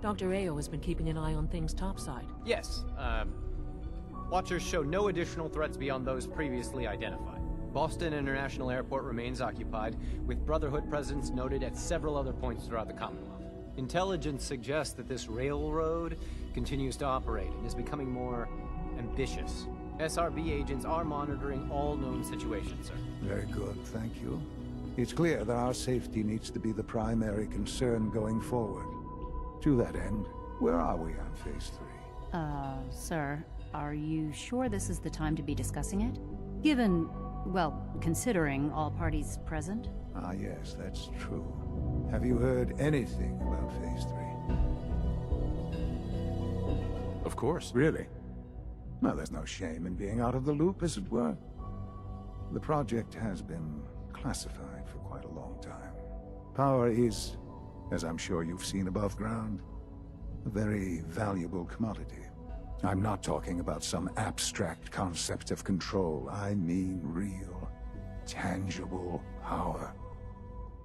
Dr. Ayo has been keeping an eye on things topside.
Yes, Watchers show no additional threats beyond those previously identified. Boston International Airport remains occupied, with Brotherhood presence noted at several other points throughout the Commonwealth. Intelligence suggests that this railroad continues to operate and is becoming more ambitious. SRB agents are monitoring all known situations, sir.
Very good, thank you. It's clear that our safety needs to be the primary concern going forward. To that end, where are we on Phase 3?
Sir, are you sure this is the time to be discussing it? Given, well, considering all parties present?
Ah, yes, that's true. Have you heard anything about Phase 3?
Of course.
Really? Well, there's no shame in being out of the loop, as it were. The project has been classified for quite a long time. Power is, as I'm sure you've seen above ground, a very valuable commodity. I'm not talking about some abstract concept of control. I mean real, tangible power.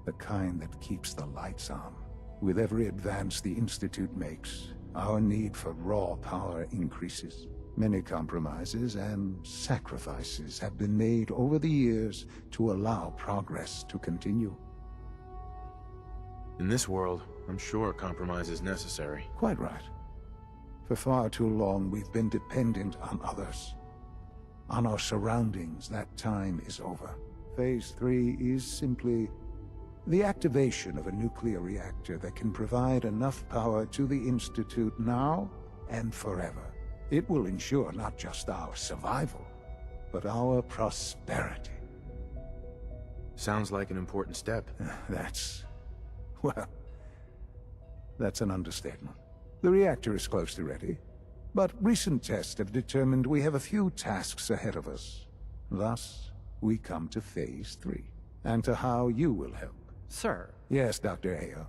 The kind that keeps the lights on. With every advance the Institute makes, our need for raw power increases. Many compromises and sacrifices have been made over the years to allow progress to continue.
In this world, I'm sure compromise is necessary.
Quite right. For far too long, we've been dependent on others. On our surroundings. That time is over. Phase 3 is simply the activation of a nuclear reactor that can provide enough power to the Institute now and forever. It will ensure not just our survival, but our prosperity.
Sounds like an important step.
Well, that's an understatement. The reactor is close to ready, but recent tests have determined we have a few tasks ahead of us. Thus, we come to Phase 3, and to how you will help.
Sir.
Yes, Dr. Ayo.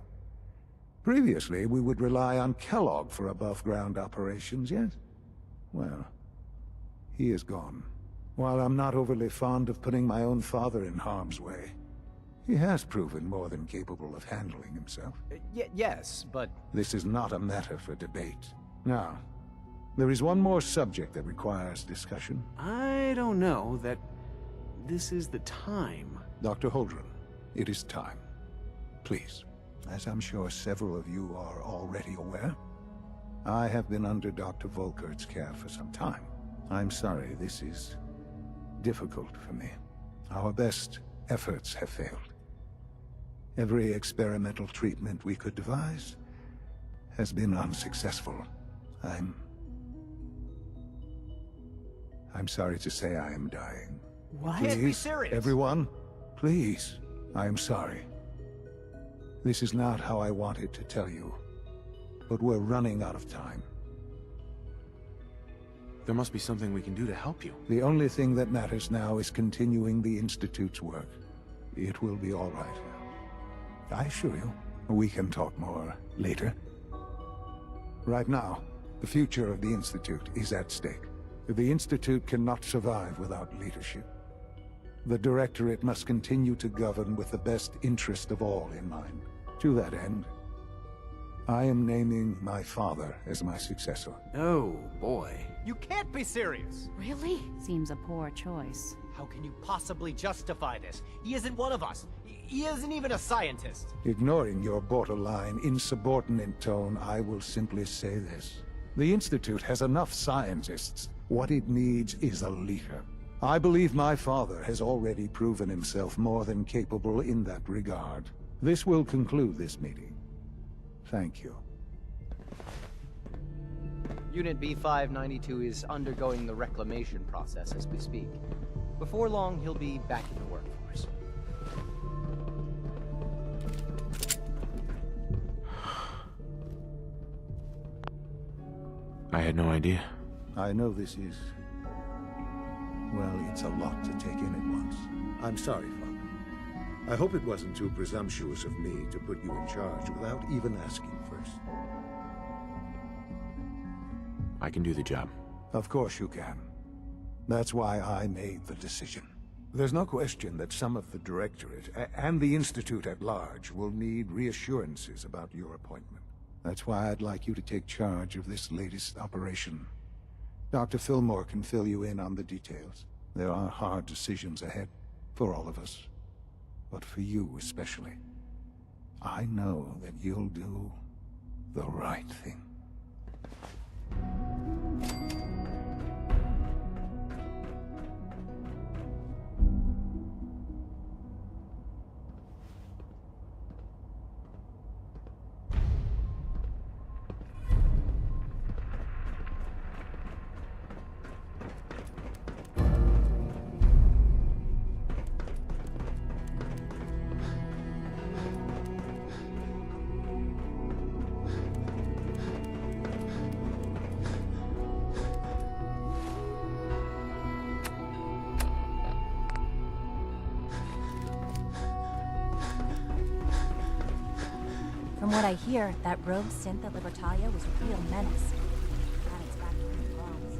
Previously, we would rely on Kellogg for above-ground operations, yes? Well, he is gone. While I'm not overly fond of putting my own father in harm's way, he has proven more than capable of handling himself.
Yes, but...
This is not a matter for debate. Now, there is one more subject that requires discussion.
I don't know that this is the time.
Dr. Holdren, it is time. Please, as I'm sure several of you are already aware, I have been under Dr. Volkert's care for some time. I'm sorry this is difficult for me. Our best efforts have failed. Every experimental treatment we could devise has been unsuccessful. I'm sorry to say I am dying.
What?
Please,
Can't be serious.
Everyone, please, I am sorry. This is not how I wanted to tell you, but we're running out of time.
There must be something we can do to help you.
The only thing that matters now is continuing the Institute's work. It will be all right. I assure you, we can talk more later. Right now, the future of the Institute is at stake. The Institute cannot survive without leadership. The Directorate must continue to govern with the best interest of all in mind. To that end, I am naming my father as my successor.
Oh, boy.
You can't be serious!
Really? Seems a poor choice.
How can you possibly justify this? He isn't one of us. He isn't even a scientist.
Ignoring your borderline, insubordinate tone, I will simply say this. The Institute has enough scientists. What it needs is a leader. I believe my father has already proven himself more than capable in that regard. This will conclude this meeting. Thank you.
Unit B592 is undergoing the reclamation process as we speak. Before long, he'll be back in the workforce.
I had no idea.
I know this is... well, it's a lot to take in at once.
I'm sorry, Father. I hope it wasn't too presumptuous of me to put you in charge without even asking first.
I can do the job.
Of course you can. That's why I made the decision. There's no question that some of the Directorate and the Institute at large will need reassurances about your appointment. That's why I'd like you to take charge of this latest operation. Dr. Fillmore can fill you in on the details. There are hard decisions ahead, for all of us. But for you especially. I know that you'll do the right thing.
From what I hear, that rogue synth at Libertalia was a real menace. Glad it's back where it belongs.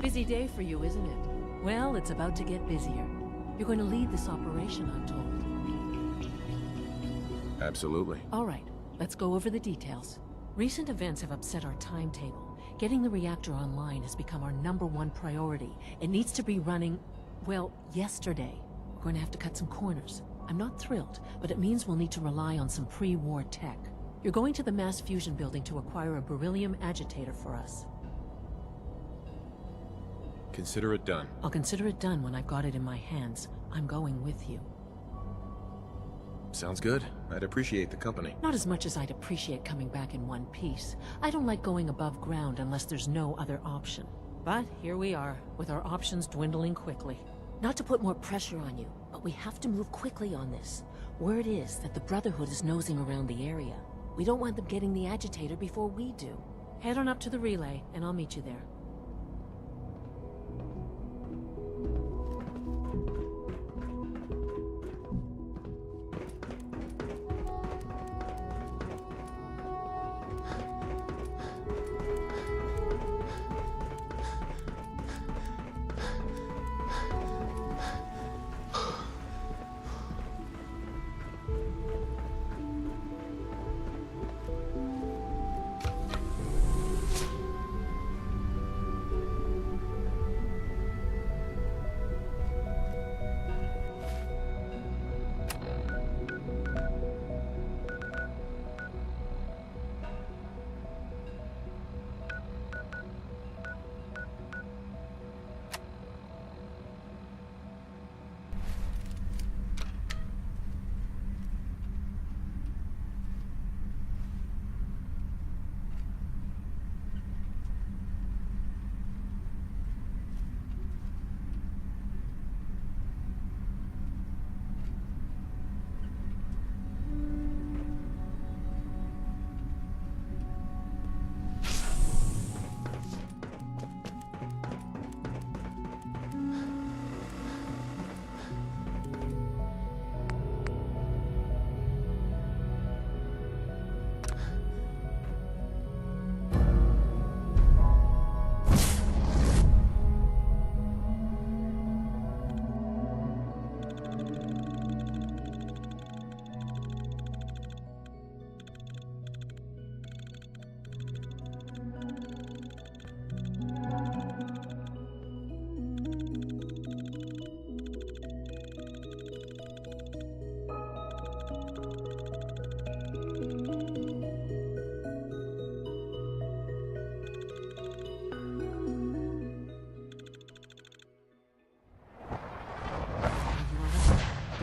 Busy day for you, isn't it? Well, it's about to get busier. You're going to lead this operation, I'm told.
Absolutely.
All right, let's go over the details. Recent events have upset our timetable. Getting the reactor online has become our #1 priority. It needs to be running, well, yesterday. We're going to have to cut some corners. I'm not thrilled, but it means we'll need to rely on some pre-war tech. You're going to the mass fusion building to acquire a beryllium agitator for us.
Consider it done.
I'll consider it done when I've got it in my hands. I'm going with you.
Sounds good. I'd appreciate the company.
Not as much as I'd appreciate coming back in one piece. I don't like going above ground unless there's no other option. But here we are, with our options dwindling quickly. Not to put more pressure on you, but we have to move quickly on this. Word is that the Brotherhood is nosing around the area. We don't want them getting the agitator before we do. Head on up to the relay, and I'll meet you there.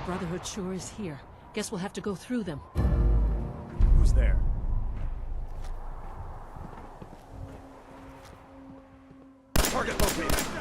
Brotherhood sure is here. Guess we'll have to go through them.
Who's there?
Target located.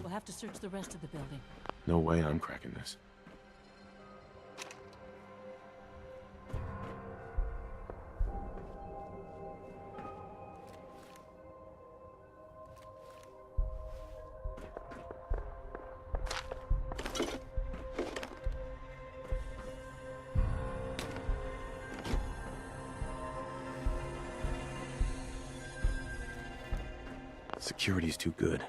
We'll have to search the rest of the building.
No way I'm cracking this. Security's too good.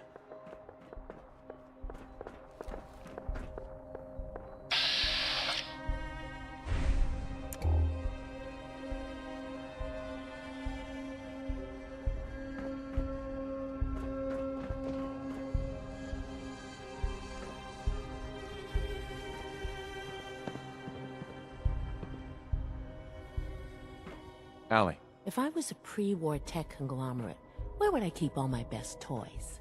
Allie.
If I was a pre-war tech conglomerate, where would I keep all my best toys?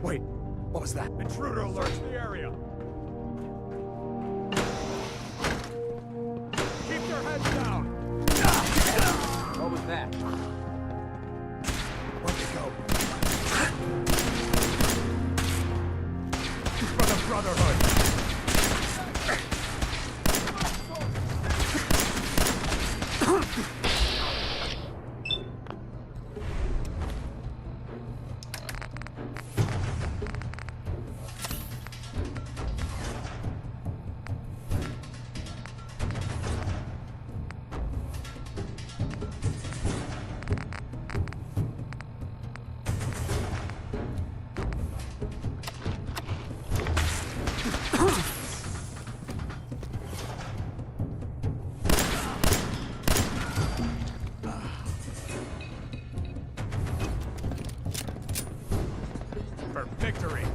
Wait, what was that?
Intruder alert to the area. Keep your heads down.
What was that?
Where'd they go?
For the Brotherhood. For victory.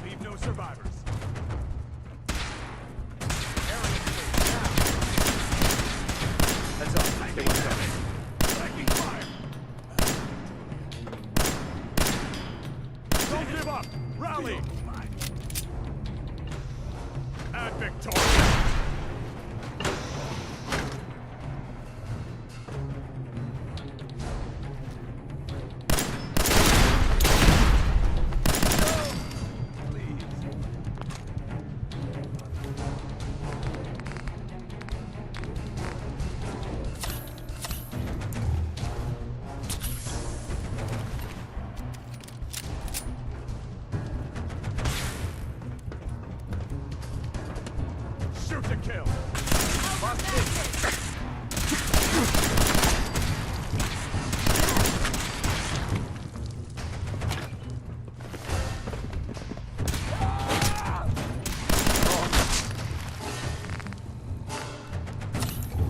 Leave no survivors.
That's all. They were coming.
Taking fire. Don't give up. Rally. Ad victorious. Shoot to kill.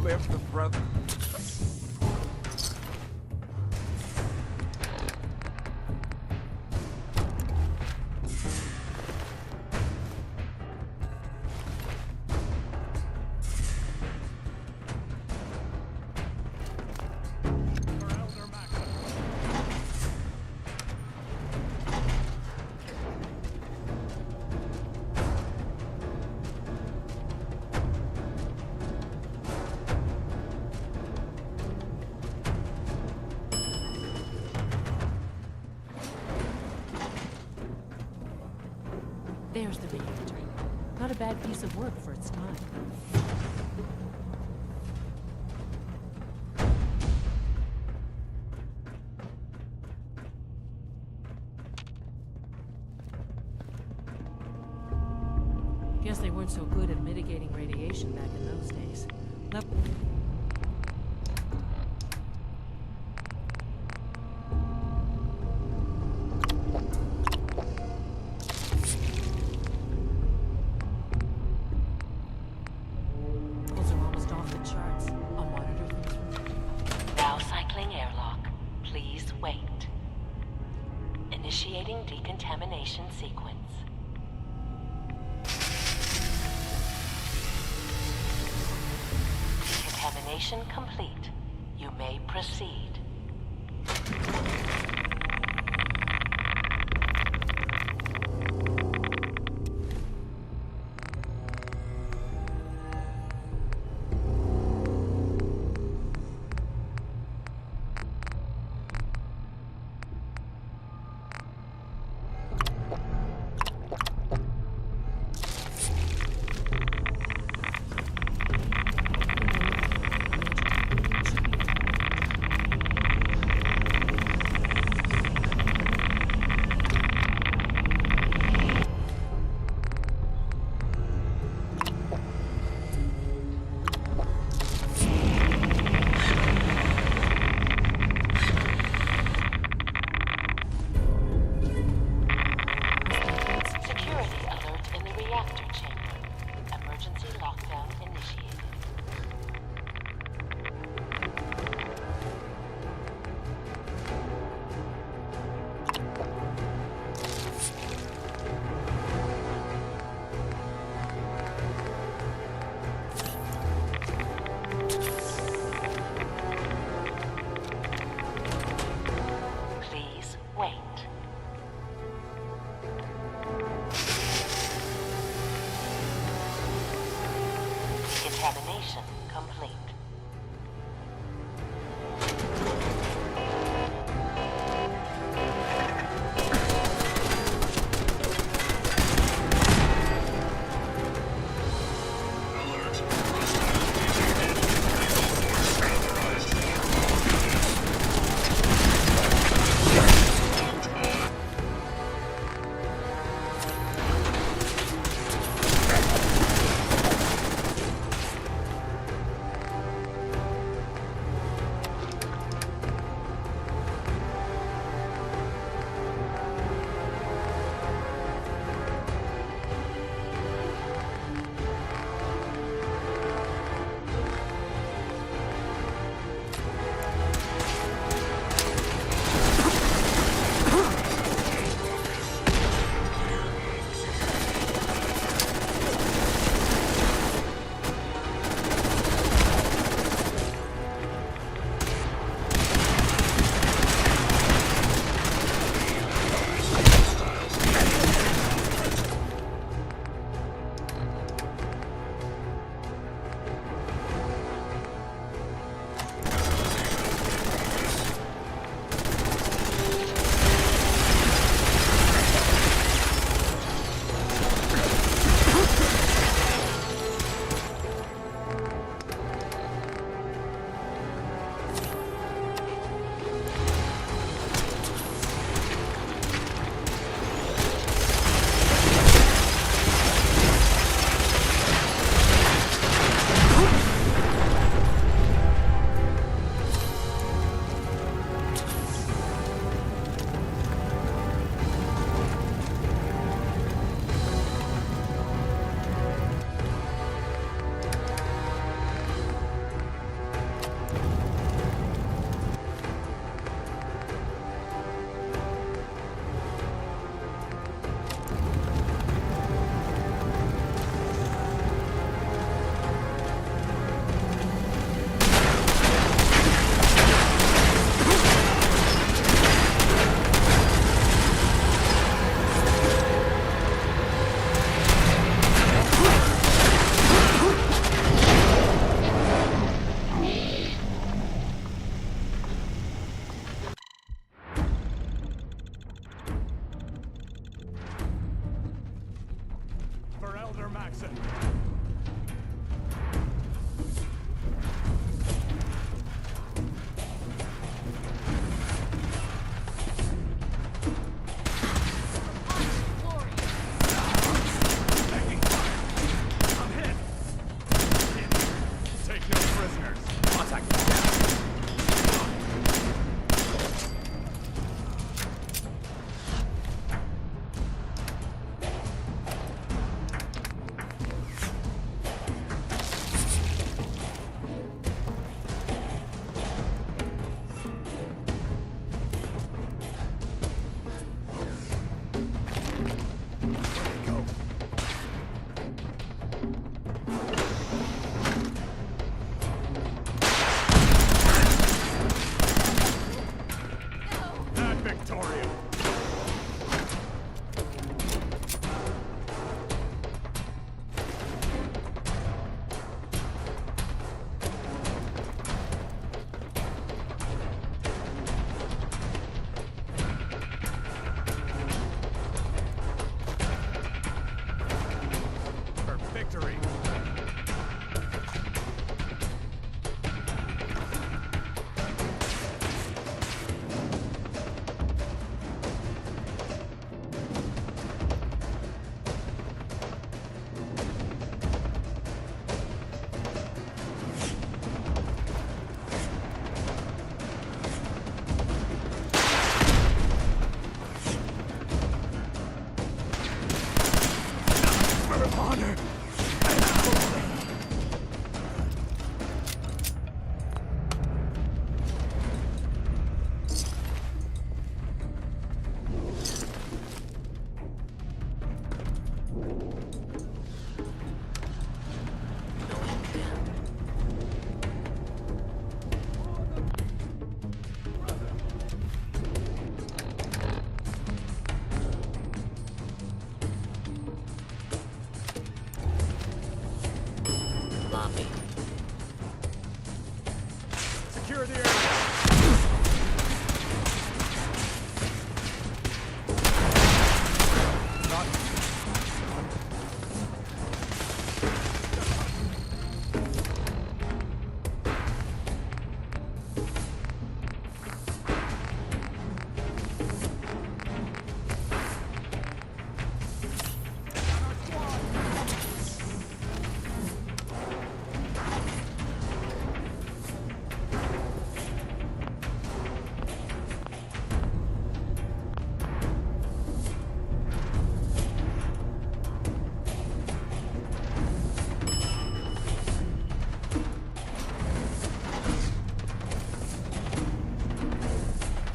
Live the brother.
There's the reactor. Not a bad piece of work for its time. Guess they weren't so good at mitigating radiation back in those days. Levels are almost off the charts. I'll monitor things from here.
Now cycling airlock. Please wait. Initiating decontamination sequence. Decontamination complete. You may proceed. Examination complete.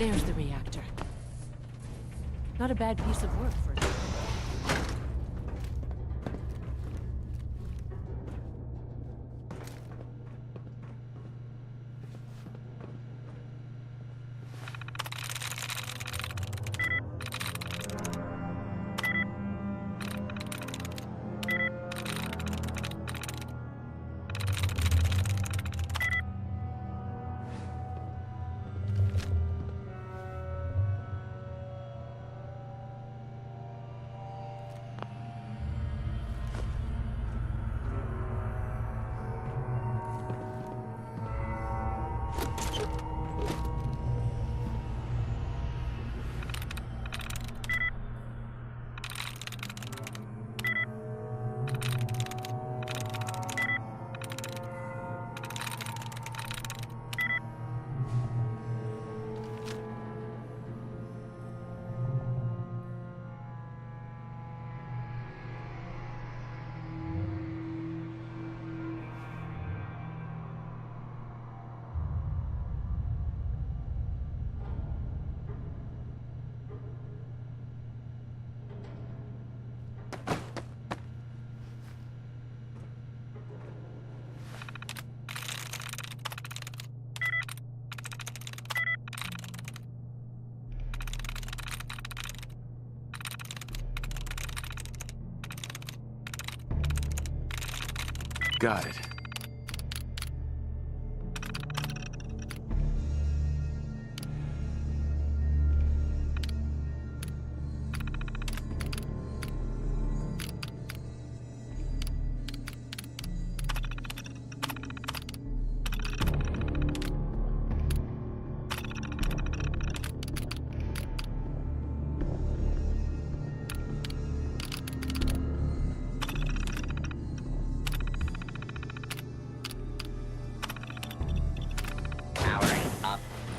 There's the reactor. Not a bad piece of work for a...
Got it.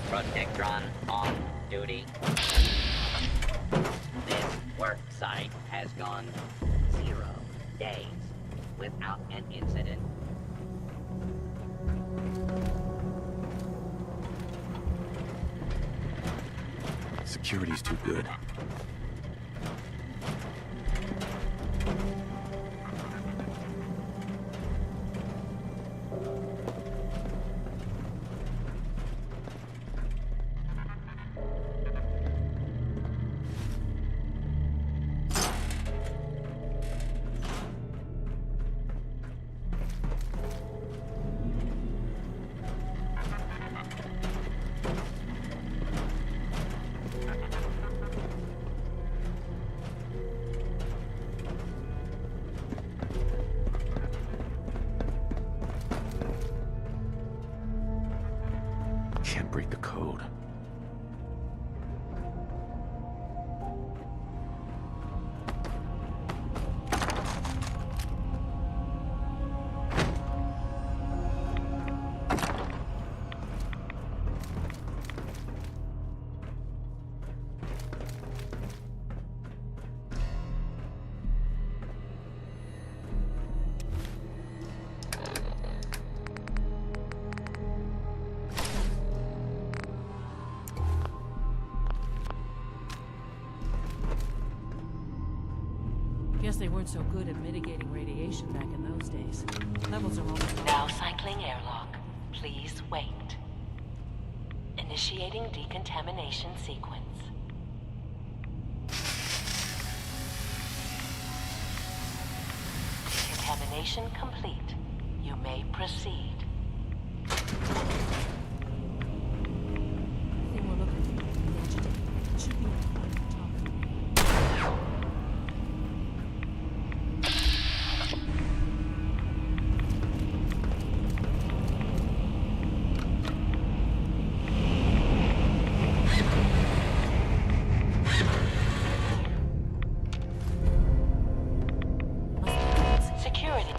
Protectron on duty. This work site has gone 0 days without an incident.
Security's too good. Can't break the code.
Guess they weren't so good at mitigating radiation back in those days. Levels are almost...
Now cycling airlock. Please wait. Initiating decontamination sequence. Decontamination complete. You may proceed.
Everything we're looking for is agitated. It should be on the top.
Security.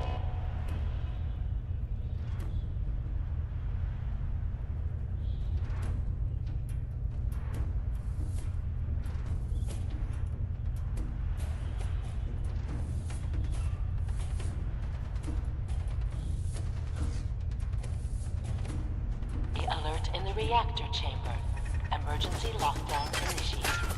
Alert in the reactor chamber. Emergency lockdown initiated.